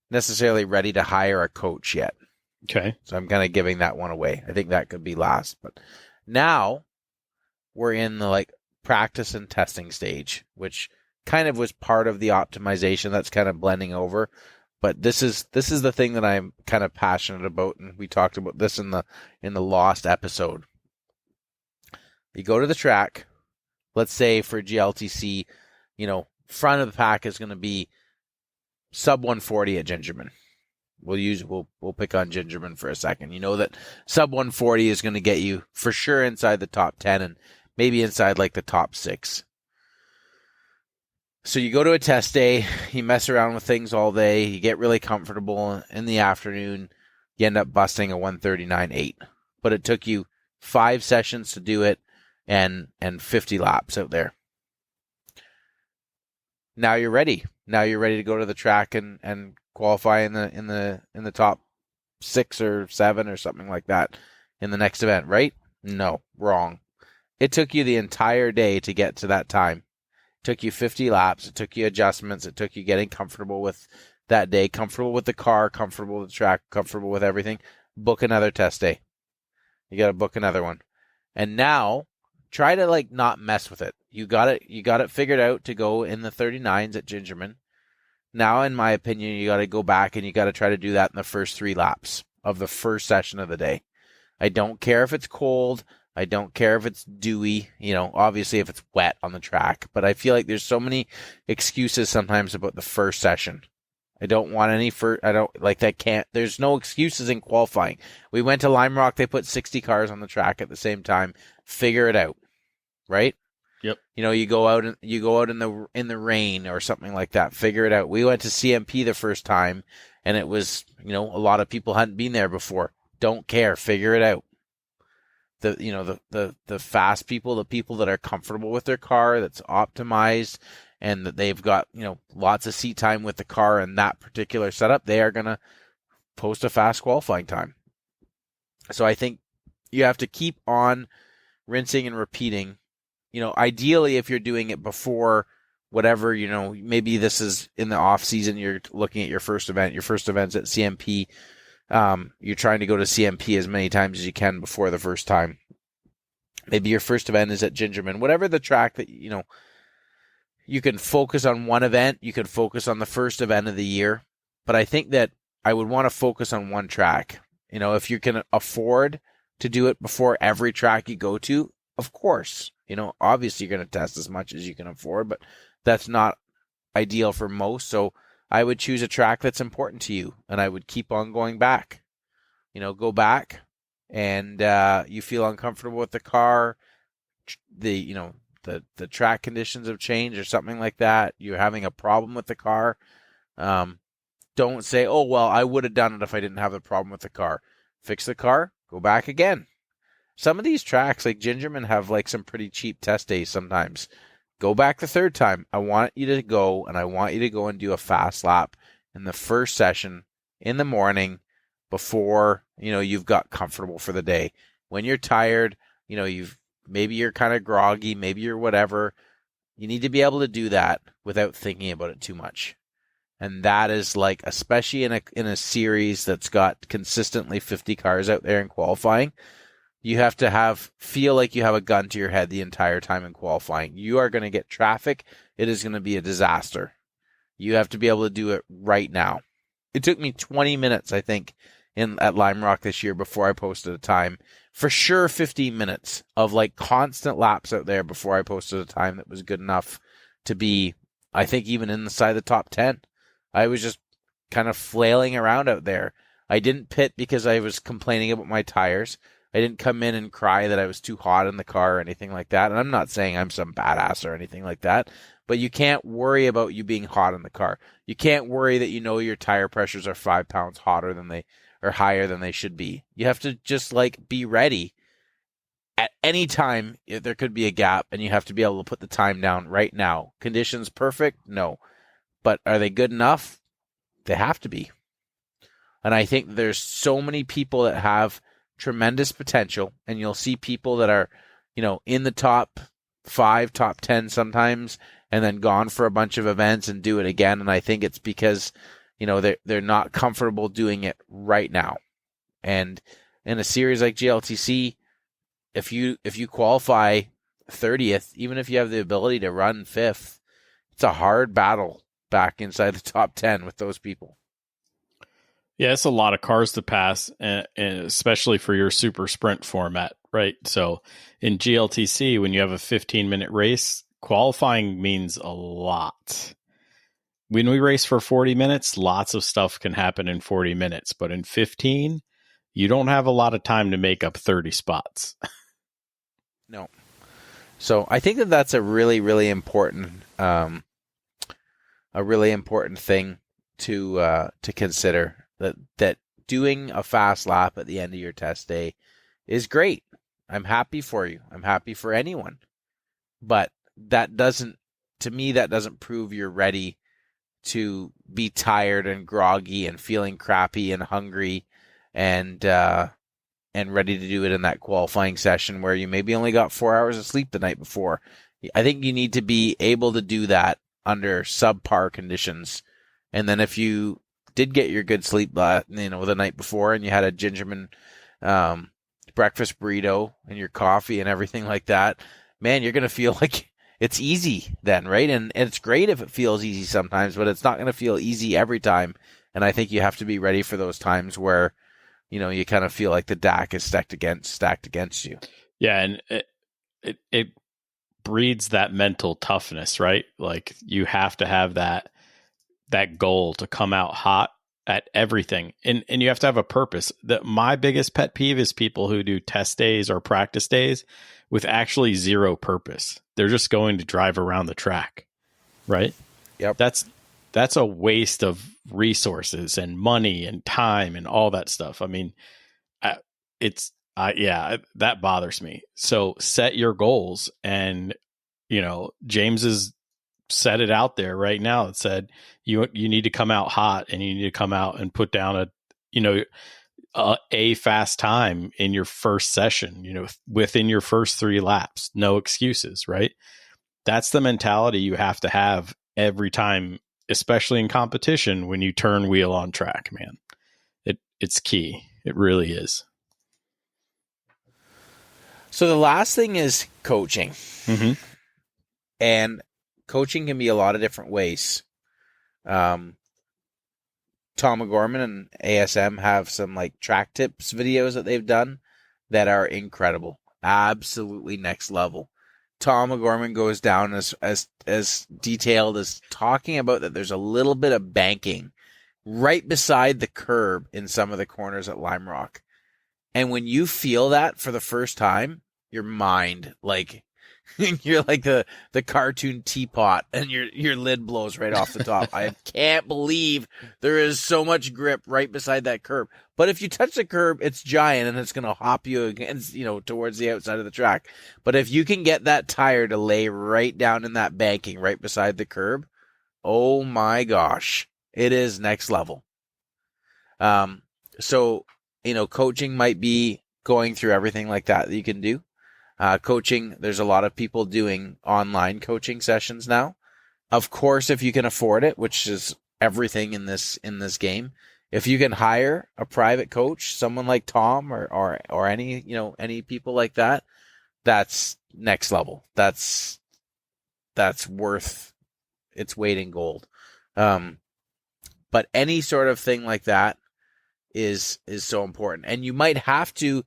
necessarily ready to hire a coach yet. Okay. So I'm kind of giving that one away. I think that could be last. But now we're in the practice and testing stage, which kind of was part of the optimization that's kind of blending over. But this is the thing that I'm kind of passionate about, and we talked about this in the Lost episode. You go to the track, let's say for GLTC, front of the pack is going to be sub 140 at Gingerman. We'll pick on Gingerman for a second. You know that sub 140 is going to get you for sure inside the top 10 and maybe inside the top 6. So you go to a test day, you mess around with things all day, you get really comfortable. In the afternoon, you end up busting a 139.8. But it took you 5 sessions to do it and 50 laps out there. Now you're ready. Now you're ready to go to the track and qualify in the top 6 or 7 or something like that in the next event, right? No, wrong. It took you the entire day to get to that time. It took you 50 laps. It took you adjustments. It took you getting comfortable with that day, comfortable with the car, comfortable with the track, comfortable with everything, book another test day. You got to book another one. And now try to like not mess with it. You got it figured out to go in the 39s at Gingerman. Now, in my opinion, you got to go back and you got to try to do that in the first 3 laps of the first session of the day. I don't care if it's cold. I don't care if it's dewy, obviously if it's wet on the track, but I feel like there's so many excuses sometimes about the first session. I don't want any there's no excuses in qualifying. We went to Lime Rock, they put 60 cars on the track at the same time. Figure it out. Right? Yep. You go out in the rain or something like that. Figure it out. We went to CMP the first time and it was, a lot of people hadn't been there before. Don't care. Figure it out. The fast people, the people that are comfortable with their car, that's optimized, and that they've got, lots of seat time with the car and that particular setup, they are going to post a fast qualifying time. So I think you have to keep on rinsing and repeating. Ideally, if you're doing it before whatever, maybe this is in the off season, you're looking at your first event. Your first event's at CMP. You're trying to go to CMP as many times as you can before the first time. Maybe your first event is at Gingerman. Whatever the track that, you can focus on one event. You can focus on the first event of the year. But I think that I would want to focus on one track. If you can afford to do it before every track you go to, of course. Obviously you're going to test as much as you can afford, but that's not ideal for most. So I would choose a track that's important to you, and I would keep on going back. Go back, and you feel uncomfortable with the car. The track conditions have changed or something like that. You're having a problem with the car. Don't say, "Oh well, I would have done it if I didn't have the problem with the car." Fix the car. Go back again. Some of these tracks, like Gingerman, have like some pretty cheap test days sometimes. Go back the third time. I want you to go, and I want you to go and do a fast lap in the first session in the morning before, you've got comfortable for the day. When you're tired, maybe you're kind of groggy, maybe you're whatever. You need to be able to do that without thinking about it too much. And that is like, especially in a series that's got consistently 50 cars out there in qualifying, you have to feel like you have a gun to your head the entire time in qualifying. You are going to get traffic. It is going to be a disaster. You have to be able to do it right now. It took me 20 minutes, I think, at Lime Rock this year before I posted a time. For sure, 15 minutes of like constant laps out there before I posted a time that was good enough to be, I think, even inside the top 10. I was just kind of flailing around out there. I didn't pit because I was complaining about my tires. I didn't come in and cry that I was too hot in the car or anything like that. And I'm not saying I'm some badass or anything like that, but you can't worry about you being hot in the car. You can't worry that your tire pressures are 5 pounds higher than they should be. You have to just like be ready at any time. If there could be a gap, and you have to be able to put the time down right now. Conditions perfect? No. But are they good enough? They have to be. And I think there's so many people that have tremendous potential, and you'll see people that are, in the top 5, top 10 sometimes, and then gone for a bunch of events and do it again. And I think it's because, they're not comfortable doing it right now. And in a series like GLTC, if you qualify 30th, even if you have the ability to run 5th, it's a hard battle back inside the top 10 with those people. Yeah, it's a lot of cars to pass, and especially for your super sprint format, right? So in GLTC, when you have a 15-minute race, qualifying means a lot. When we race for 40 minutes, lots of stuff can happen in 40 minutes, but in 15, you don't have a lot of time to make up 30 spots. No. So I think that's a really, really important, thing to consider. That doing a fast lap at the end of your test day is great. I'm happy for you. I'm happy for anyone. But that doesn't prove you're ready to be tired and groggy and feeling crappy and hungry and ready to do it in that qualifying session where you maybe only got 4 hours of sleep the night before. I think you need to be able to do that under subpar conditions And then if you did get your good sleep, the night before, and you had a Gingerman breakfast burrito and your coffee and everything like that, man, you're going to feel like it's easy then, right? And it's great if it feels easy sometimes, but it's not going to feel easy every time. And I think you have to be ready for those times where, you kind of feel like the DAC is stacked against you. Yeah, and it breeds that mental toughness, right? Like you have to have that goal to come out hot at everything, and you have to have a purpose. My biggest pet peeve is people who do test days or practice days with actually zero purpose. They're just going to drive around the track, right? Yep. That's a waste of resources and money and time and all that stuff. I mean, that bothers me. So set your goals, and James has set it out there right now. It said you need to come out hot, and you need to come out and put down a fast time in your first session, within your first 3 laps. No excuses, right? That's the mentality you have to have every time, especially in competition when you turn wheel on track, man. It's key. It really is. So the last thing is coaching. Mm-hmm. And coaching can be a lot of different ways. Tom O'Gorman and ASM have some like track tips videos that they've done that are incredible. Absolutely next level. Tom O'Gorman goes down as detailed as talking about that there's a little bit of banking right beside the curb in some of the corners at Lime Rock. And when you feel that for the first time, your mind, like, you're like the cartoon teapot and your lid blows right off the top. I can't believe there is so much grip right beside that curb. But if you touch the curb, it's giant and it's going to hop you against, towards the outside of the track. But if you can get that tire to lay right down in that banking right beside the curb, oh my gosh, it is next level. So, coaching might be going through everything like that you can do. Coaching, there's a lot of people doing online coaching sessions now. Of course, if you can afford it, which is everything in this game, if you can hire a private coach, someone like Tom or any people like that, that's next level. That's worth its weight in gold. But any sort of thing like that is so important. And you might have to,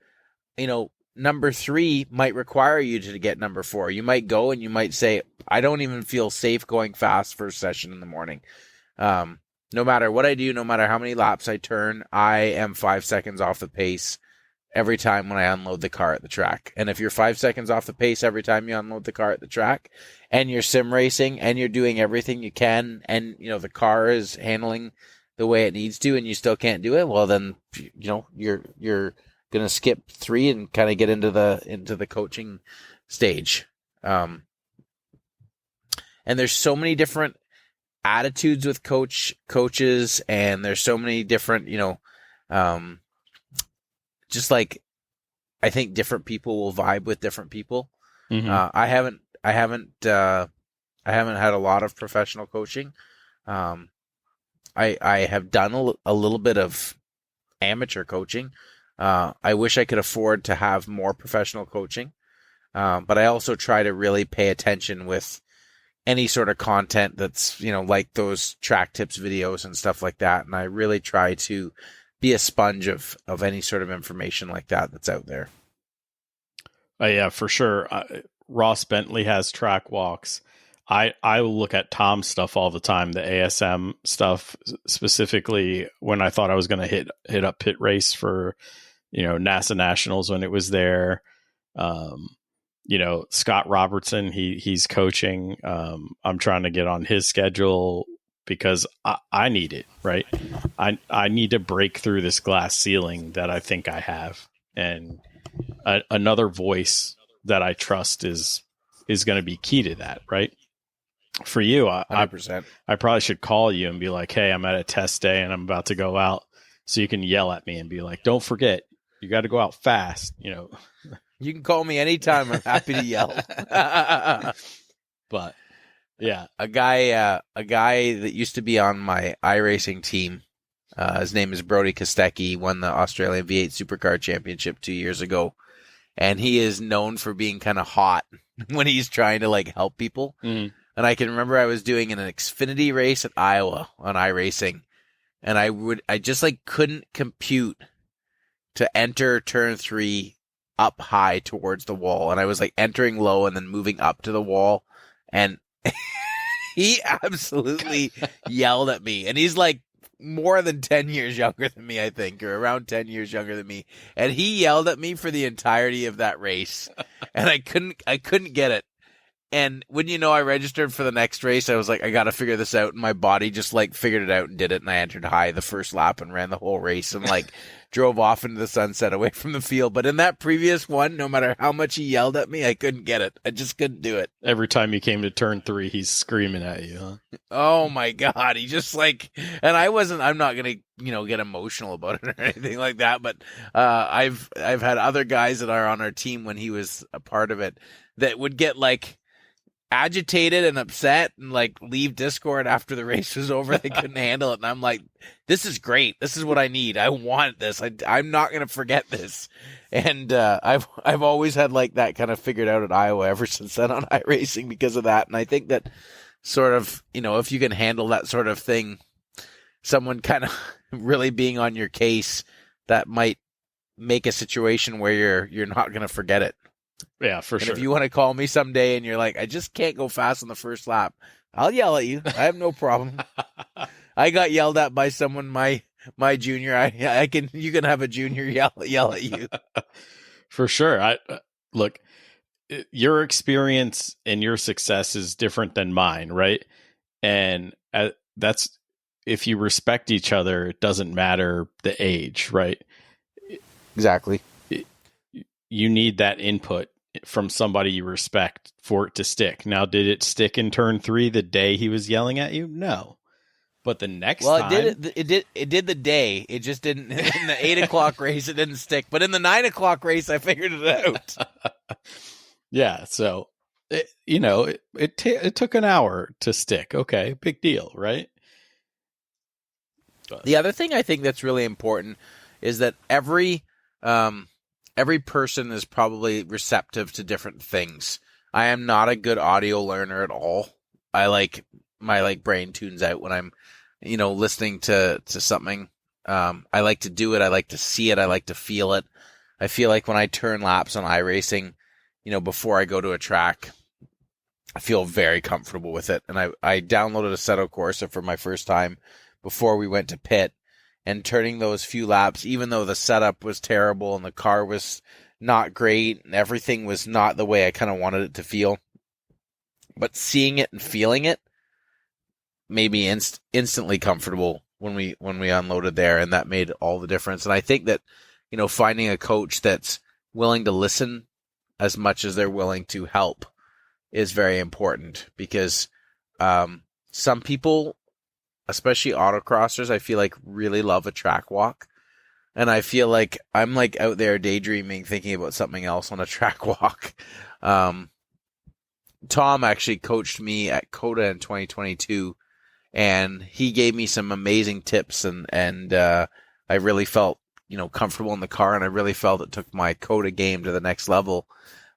number 3 might require you to get number 4. You might go and you might say, I don't even feel safe going fast first session in the morning. No matter what I do, no matter how many laps I turn, I am 5 seconds off the pace every time when I unload the car at the track. And if you're 5 seconds off the pace every time you unload the car at the track, and you're sim racing and you're doing everything you can, and the car is handling the way it needs to, and you still can't do it, well then you're going to skip 3 and kind of get into the coaching stage. And there's so many different attitudes with coaches, and there's so many different, just like, I think different people will vibe with different people. Mm-hmm. I haven't had a lot of professional coaching. I have done a little bit of amateur coaching. I wish I could afford to have more professional coaching. But I also try to really pay attention with any sort of content that's, like those track tips videos and stuff like that. And I really try to be a sponge of any sort of information like that's out there. Yeah, for sure. Ross Bentley has track walks. I will look at Tom's stuff all the time, the ASM stuff, specifically when I thought I was going to hit up Pit Race for, NASA Nationals when it was there. Scott Robertson, he's coaching. I'm trying to get on his schedule because I need it, right? I need to break through this glass ceiling that I think I have. And another voice that I trust is going to be key to that, right? For you, 100%. I probably should call you and be like, hey, I'm at a test day and I'm about to go out. So you can yell at me and be like, don't forget, you got to go out fast, You can call me anytime. I'm happy to yell. But Yeah. A guy that used to be on my iRacing team. His name is Brody Kostecki. He won the Australian V8 Supercar Championship 2 years ago, and he is known for being kind of hot when he's trying to like help people. Mm. And I can remember I was doing an Xfinity race at Iowa on iRacing, and I just like couldn't compute to enter turn 3 up high towards the wall, and I was like entering low and then moving up to the wall, and he absolutely yelled at me, and he's like more than 10 years younger than me, I think, or around 10 years younger than me. And he yelled at me for the entirety of that race. And I couldn't get it. And when I registered for the next race, I was like, I got to figure this out. And my body just like figured it out and did it. And I entered high the first lap and ran the whole race and like drove off into the sunset away from the field. But in that previous one, no matter how much he yelled at me, I couldn't get it. I just couldn't do it. Every time you came to turn 3, he's screaming at you, huh? Oh my God. He just like, and I'm not going to, get emotional about it or anything like that. But, I've had other guys that are on our team when he was a part of it that would get like agitated and upset and like leave Discord after the race was over. They couldn't handle it. And I'm like, this is great. This is what I need. I want this. I'm not going to forget this. And, I've always had like that kind of figured out at Iowa ever since then on iRacing because of that. And I think that sort of, if you can handle that sort of thing, someone kind of really being on your case, that might make a situation where you're not going to forget it. Yeah, for sure. If you want to call me someday and you're like, I just can't go fast on the first lap, I'll yell at you. I have no problem. I got yelled at by someone my junior. You can have a junior yell at you. For sure. Look, your experience and your success is different than mine, right? And that's if you respect each other, it doesn't matter the age, right? Exactly. You need that input from somebody you respect for it to stick. Now, did it stick in turn 3 the day he was yelling at you? No. But the next time... it did the day. It just didn't... In the 8 o'clock race, it didn't stick. But in the 9 o'clock race, I figured it out. Yeah, so, it took an hour to stick. Okay, big deal, right? But the other thing I think that's really important is that every person is probably receptive to different things. I am not a good audio learner at all. My brain tunes out when I'm, listening to something. I like to do it. I like to see it. I like to feel it. I feel like when I turn laps on iRacing, before I go to a track, I feel very comfortable with it. And I downloaded Assetto Corsa for my first time before we went to pit. And turning those few laps, even though the setup was terrible and the car was not great and everything was not the way I kind of wanted it to feel, but seeing it and feeling it made me instantly comfortable when we unloaded there, and that made all the difference. And I think that finding a coach that's willing to listen as much as they're willing to help is very important, because some people, especially autocrossers, I feel like really love a track walk. And I feel like I'm like out there daydreaming, thinking about something else on a track walk. Tom actually coached me at COTA in 2022, and he gave me some amazing tips, and I really felt, comfortable in the car, and I really felt it took my COTA game to the next level.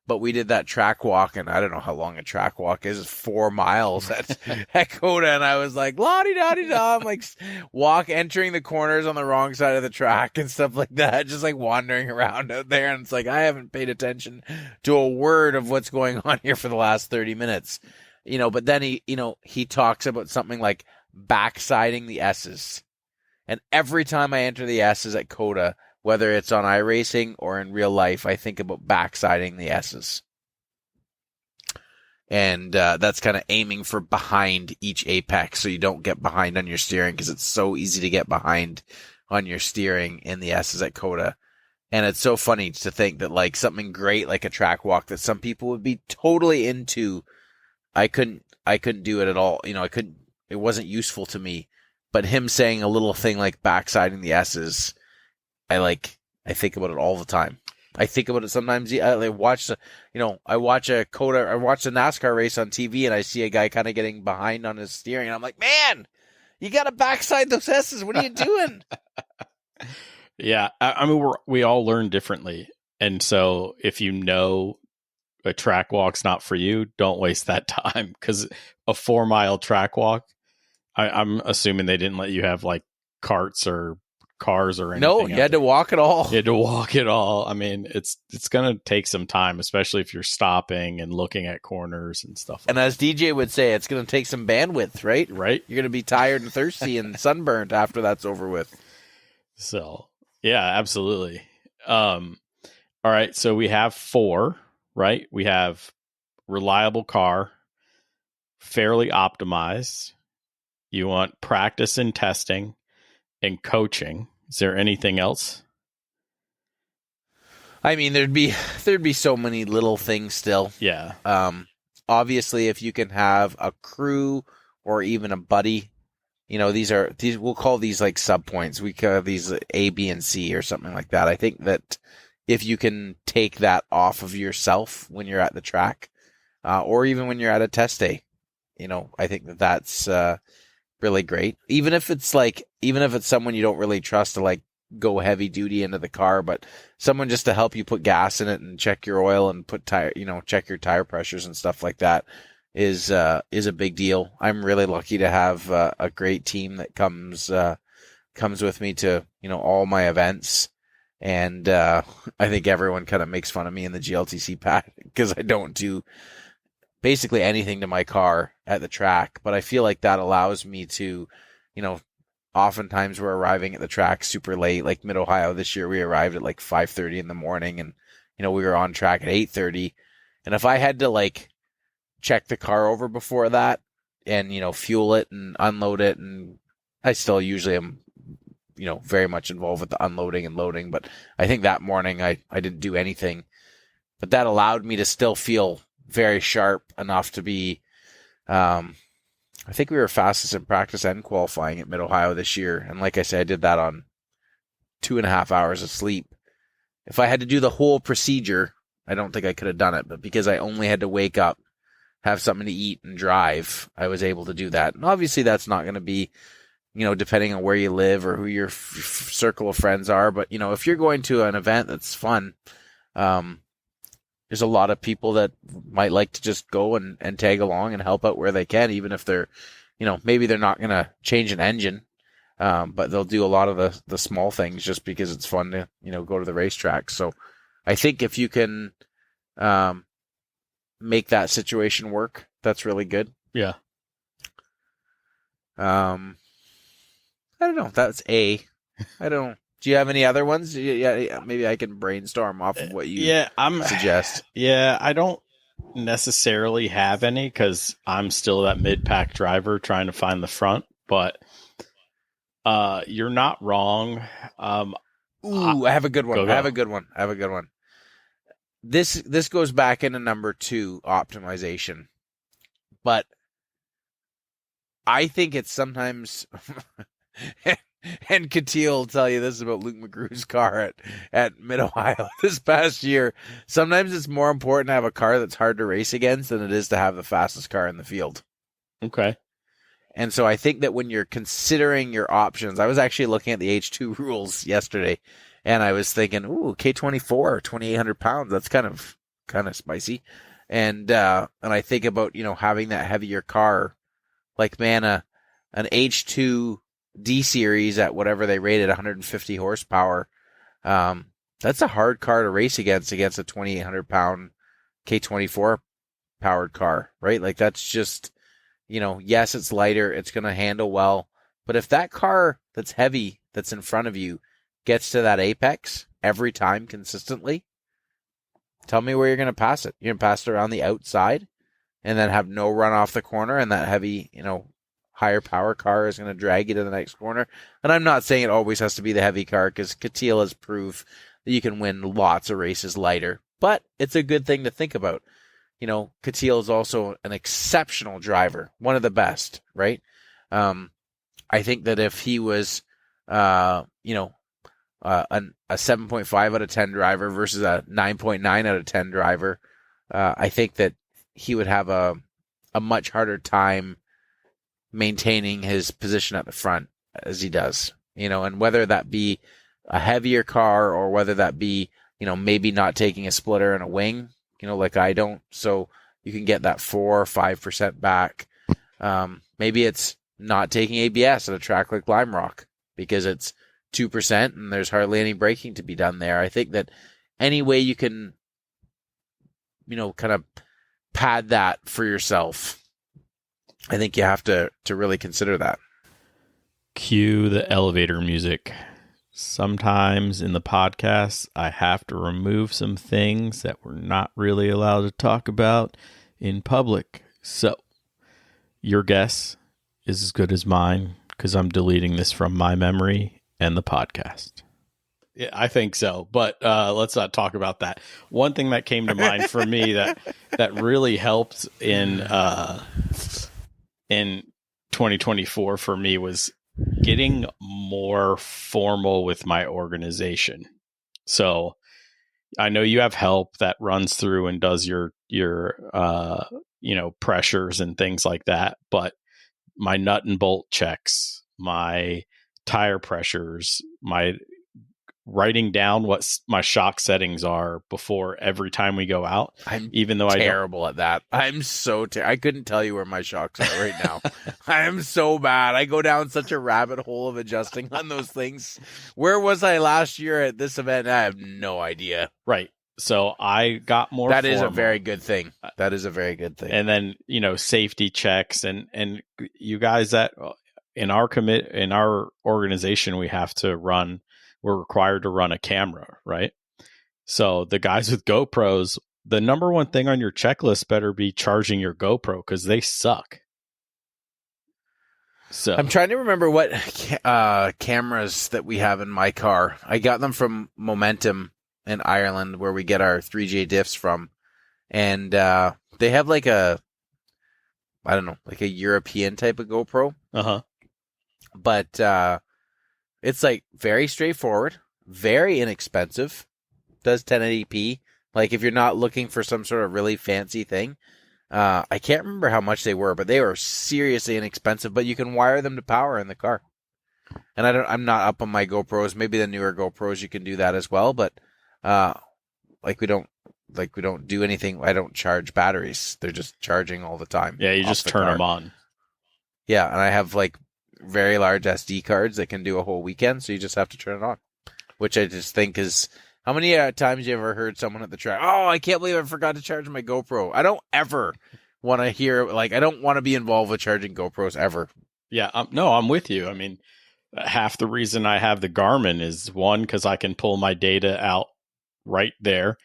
But we did that track walk, and I don't know how long a track walk is. It's 4 miles at COTA, and I was like, la-di-da-di-da. I'm like entering the corners on the wrong side of the track and stuff like that, just like wandering around out there. And it's like, I haven't paid attention to a word of what's going on here for the last 30 minutes. But then he talks about something like backsiding the S's. And every time I enter the S's at COTA, whether it's on iRacing or in real life, I think about backsiding the S's. And that's kind of aiming for behind each apex, so you don't get behind on your steering, because it's so easy to get behind on your steering in the S's at COTA. And it's so funny to think that like something great like a track walk that some people would be totally into, I couldn't do it at all. It wasn't useful to me. But him saying a little thing like backsiding the S's, I think about it all the time. I think about it sometimes. I watch the, I watch a NASCAR race on TV, and I see a guy kind of getting behind on his steering, and I'm like, man, you got to backside those S's. What are you doing? Yeah, I mean, we all learn differently, and so if you know a track walk's not for you, don't waste that time, because a 4-mile track walk, I'm assuming they didn't let you have like carts or cars or anything. No, you had to walk it all. You had to walk it all. I mean, it's going to take some time, especially if you're stopping and looking at corners and stuff. And as DJ would say, it's going to take some bandwidth, right? Right. You're going to be tired and thirsty and sunburnt after that's over with. So, yeah, absolutely. All right. So we have 4, right? We have reliable car, fairly optimized. You want practice and testing and coaching. Is there anything else? I mean, there'd be so many little things still. Yeah. Obviously, if you can have a crew or even a buddy, these we'll call these like sub points. We call these A, B, and C or something like that. I think that if you can take that off of yourself when you're at the track, or even when you're at a test day, I think that that's really great. Even if it's someone you don't really trust to like go heavy duty into the car, but someone just to help you put gas in it and check your oil and check your tire pressures and stuff like that is a big deal. I'm really lucky to have a great team that comes with me to, all my events. And I think everyone kind of makes fun of me in the GLTC pack because I don't do basically anything to my car at the track, but I feel like that allows me to, oftentimes we're arriving at the track super late, like Mid-Ohio this year, we arrived at like 5:30 in the morning, and, we were on track at 8:30. And if I had to like check the car over before that and, fuel it and unload it, and I still usually am, very much involved with the unloading and loading, but I think that morning I didn't do anything, but that allowed me to still feel very sharp enough to be, I think we were fastest in practice and qualifying at Mid-Ohio this year. And like I said, I did that on 2.5 hours of sleep. If I had to do the whole procedure, I don't think I could have done it, but because I only had to wake up, have something to eat and drive, I was able to do that. And obviously that's not going to be, depending on where you live or who your circle of friends are. But, if you're going to an event that's fun, there's a lot of people that might like to just go and tag along and help out where they can, even if they're, maybe they're not going to change an engine, but they'll do a lot of the small things just because it's fun to, go to the racetrack. So I think if you can make that situation work, that's really good. Yeah. I don't know. That's A. I don't. Do you have any other ones? Yeah, maybe I can brainstorm off of what you suggest. Yeah, I don't necessarily have any because I'm still that mid-pack driver trying to find the front, but you're not wrong. I have a good one. I have a good one. This goes back into number 2, optimization. But I think it's sometimes and Katil will tell you this about Luke McGrew's car at Mid-Ohio this past year. Sometimes it's more important to have a car that's hard to race against than it is to have the fastest car in the field. Okay. And so I think that when you're considering your options, I was actually looking at the H2 rules yesterday, and I was thinking, K24, 2,800 pounds, that's kind of spicy. And I think about, having that heavier car, like, man, an H2 D series at whatever they rated 150 horsepower. That's a hard car to race against a 2,800 pound K24 powered car, right? Like that's just, yes, it's lighter. It's going to handle well. But if that car that's heavy, that's in front of you gets to that apex every time consistently, tell me where you're going to pass it. You're going to pass it around the outside and then have no run off the corner, and that heavy, higher power car is going to drag you to the next corner. And I'm not saying it always has to be the heavy car, because Katil has proved that you can win lots of races lighter, but it's a good thing to think about. Katil is also an exceptional driver, one of the best, right? I think that if he was, a a 7.5 out of 10 driver versus a 9.9 out of 10 driver, I think that he would have a much harder time maintaining his position at the front as he does, and whether that be a heavier car or whether that be, maybe not taking a splitter and a wing, like I don't. So you can get that 4 or 5% back. Maybe it's not taking ABS at a track like Lime Rock because it's 2% and there's hardly any braking to be done there. I think that any way you can, kind of pad that for yourself, I think you have to really consider that. Cue the elevator music. Sometimes in the podcast, I have to remove some things that we're not really allowed to talk about in public. So your guess is as good as mine because I'm deleting this from my memory and the podcast. Yeah, I think so. But let's not talk about that. One thing that came to mind for me that really helped in 2024 for me was getting more formal with my organization. So I know you have help that runs through and does your pressures and things like that, but my nut and bolt checks, my tire pressures, my writing down what my shock settings are before every time we go out. I'm even though terrible at that. I'm so I couldn't tell you where my shocks are right now. I am so bad. I go down such a rabbit hole of adjusting on those things. Where was I last year at this event? I have no idea. Right. So I got more. That is a very good thing. That is a very good thing. And then, safety checks and you guys that in our organization, we're required to run a camera, right? So the guys with GoPros, the number one thing on your checklist better be charging your GoPro because they suck. So I'm trying to remember what cameras that we have in my car. I got them from Momentum in Ireland, where we get our 3J diffs from, and they have like a European type of GoPro. But it's like very straightforward, very inexpensive, does 1080p. Like if you're not looking for some sort of really fancy thing, I can't remember how much they were, but they were seriously inexpensive. But you can wire them to power in the car. And I'm not up on my GoPros. Maybe the newer GoPros you can do that as well. But we don't do anything. I don't charge batteries. They're just charging all the time. Yeah, you just turn them on. Yeah, and I have like very large SD cards that can do a whole weekend, so you just have to turn it on. Which I just think is, how many times you ever heard someone at the track, oh, I can't believe I forgot to charge my GoPro. I don't ever want to hear, I don't want to be involved with charging GoPros ever. Yeah, no, I'm with you. I mean, half the reason I have the Garmin is one, because I can pull my data out right there,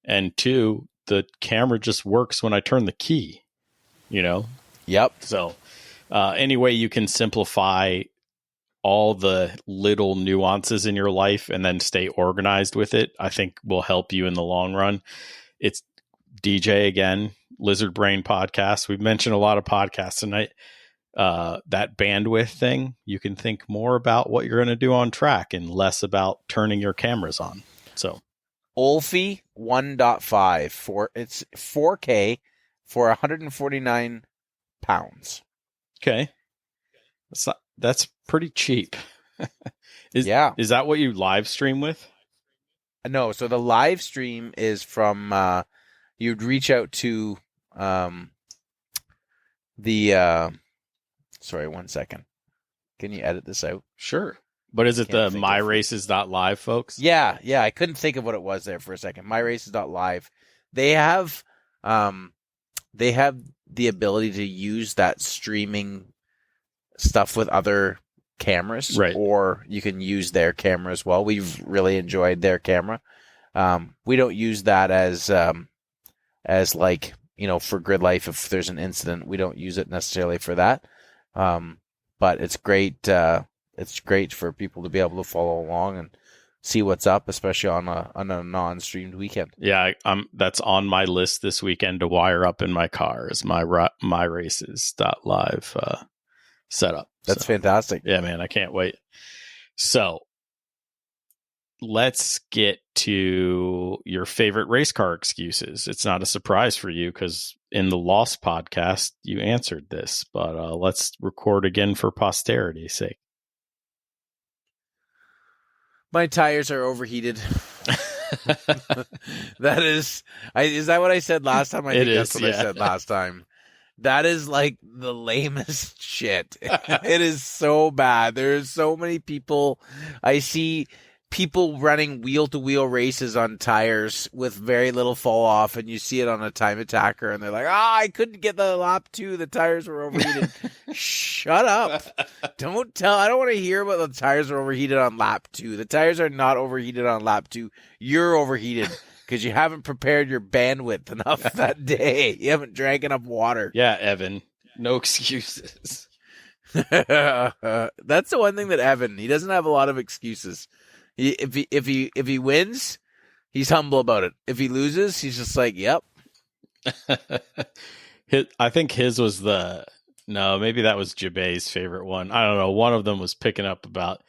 and two, the camera just works when I turn the key, Yep. So any way you can simplify all the little nuances in your life and then stay organized with it, I think will help you in the long run. It's DJ again, Lizard Brain Podcast. We've mentioned a lot of podcasts tonight. That bandwidth thing, you can think more about what you're going to do on track and less about turning your cameras on. So Olfi 1.5 it's 4K for 149 pounds. Okay. That's pretty cheap. Is that what you live stream with? No, so the live stream is from you'd reach out to sorry, 1 second. Can you edit this out? Sure. But is it the myraces.live, folks? Yeah, I couldn't think of what it was there for a second. Myraces.live. They have the ability to use that streaming stuff with other cameras, right? Or you can use their camera as well. We've really enjoyed their camera. We don't use that as like, for grid life. If there's an incident, we don't use it necessarily for that. But it's great. It's great for people to be able to follow along and see what's up, especially on a non-streamed weekend. Yeah, that's on my list this weekend to wire up in my car is my myraces.live setup. That's fantastic. Yeah, man, I can't wait. So let's get to your favorite race car excuses. It's not a surprise for you because in the Lost podcast, you answered this, but let's record again for posterity's sake. My tires are overheated. Is that what I said last time? I think that's what I said last time. That is like the lamest shit. It is so bad. There's so many people. I see people running wheel-to-wheel races on tires with very little fall off, and you see it on a time attacker, and they're like, I couldn't get the lap 2. The tires were overheated. Shut up. I don't want to hear about the tires are overheated on lap 2. The tires are not overheated on lap 2. You're overheated because you haven't prepared your bandwidth enough that day. You haven't drank enough water. Yeah, Evan. No excuses. That's the one thing that Evan, he doesn't have a lot of excuses. If he wins, he's humble about it. If he loses, he's just like, yep. I think his was maybe that was Jabay's favorite one. I don't know. One of them was picking up about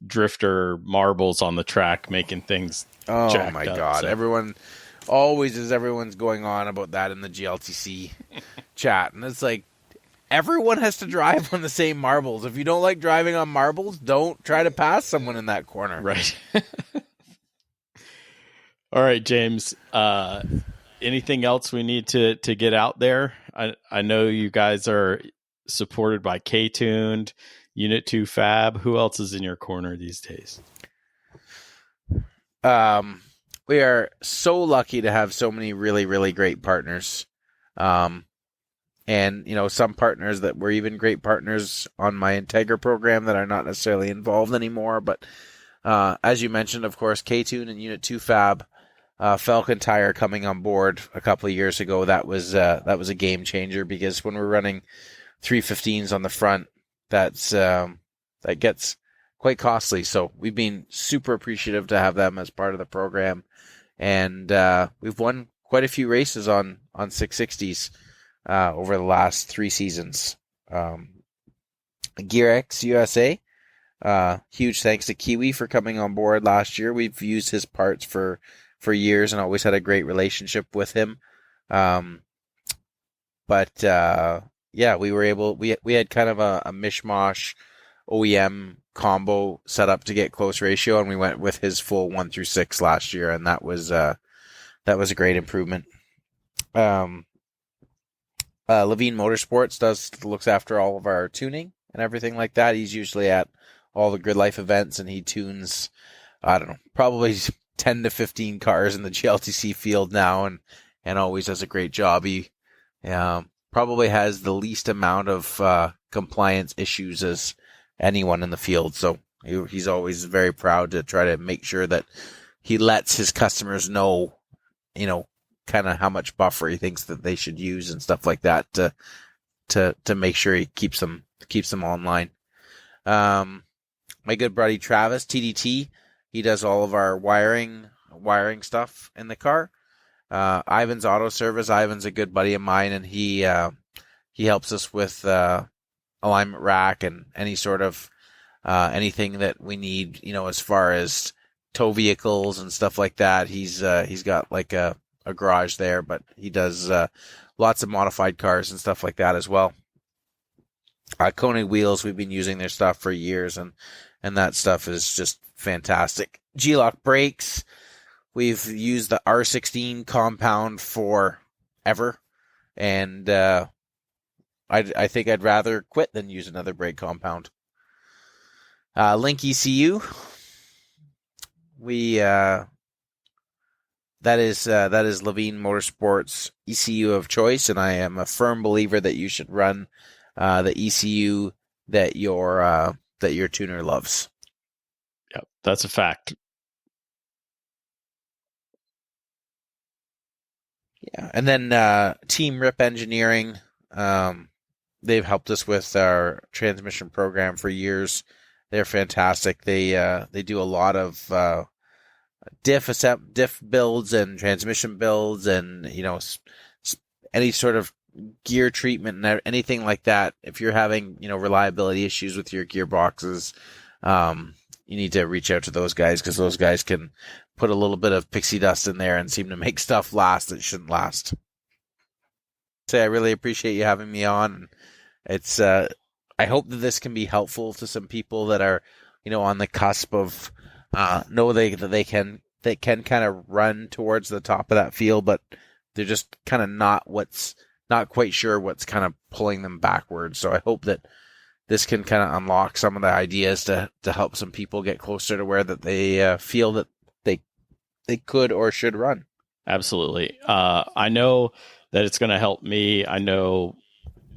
drifter marbles on the track, making things oh my up, God. so. Everyone's going on about that in the GLTC chat. And it's like, everyone has to drive on the same marbles. If you don't like driving on marbles, don't try to pass someone in that corner. Right. All right, James. Anything else we need to get out there? I know you guys are supported by K-Tuned, Unit 2 Fab. Who else is in your corner these days? We are so lucky to have so many really, really great partners. And, some partners that were even great partners on my Integra program that are not necessarily involved anymore. But as you mentioned, of course, K-Tune and Unit 2 Fab, Falcon Tire coming on board a couple of years ago, that was a game changer because when we're running 315s on the front, that gets quite costly. So we've been super appreciative to have them as part of the program. And we've won quite a few races on 660s. Over the last 3 seasons. GearX USA, huge thanks to Kiwi for coming on board last year. We've used his parts for years and always had a great relationship with him. We had kind of a mishmash OEM combo set up to get close ratio, and we went with his full 1 through 6 last year, and that was a great improvement. Levine Motorsports looks after all of our tuning and everything like that. He's usually at all the Grid Life events, and he tunes, I don't know, probably 10 to 15 cars in the GLTC field now, and always does a great job. He probably has the least amount of compliance issues as anyone in the field, so he's always very proud to try to make sure that he lets his customers know, kind of how much buffer he thinks that they should use and stuff like that to make sure he keeps them online. My good buddy Travis TDT, he does all of our wiring stuff in the car. Ivan's Auto Service. Ivan's a good buddy of mine, and he helps us with alignment rack and any sort of anything that we need, as far as tow vehicles and stuff like that. He's got like a garage there, but he does lots of modified cars and stuff like that as well. Koenig Wheels, we've been using their stuff for years, and that stuff is just fantastic. G-Lock Brakes, we've used the R16 compound forever, and I think I'd rather quit than use another brake compound. Link ECU, that is Levine Motorsports ECU of choice, and I am a firm believer that you should run the ECU that your tuner loves. Yep, that's a fact. Yeah, and then Team Rip Engineering, they've helped us with our transmission program for years. They're fantastic. They do a lot of diff builds and transmission builds, and any sort of gear treatment and anything like that. If you're having reliability issues with your gearboxes, you need to reach out to those guys, because those guys can put a little bit of pixie dust in there and seem to make stuff last that shouldn't last. So I really appreciate you having me on. It's I hope that this can be helpful to some people that are, on the cusp of that they can kind of run towards the top of that field, but they're just kind of not quite sure what's kind of pulling them backwards. So I hope that this can kind of unlock some of the ideas to help some people get closer to where that they feel that they could or should run. Absolutely. I know that it's going to help me. I know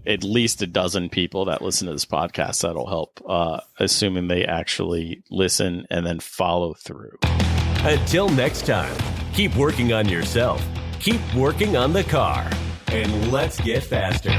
at least a dozen people that listen to this podcast that'll help, assuming they actually listen and then follow through. Until next time, keep working on yourself, keep working on the car, and let's get faster.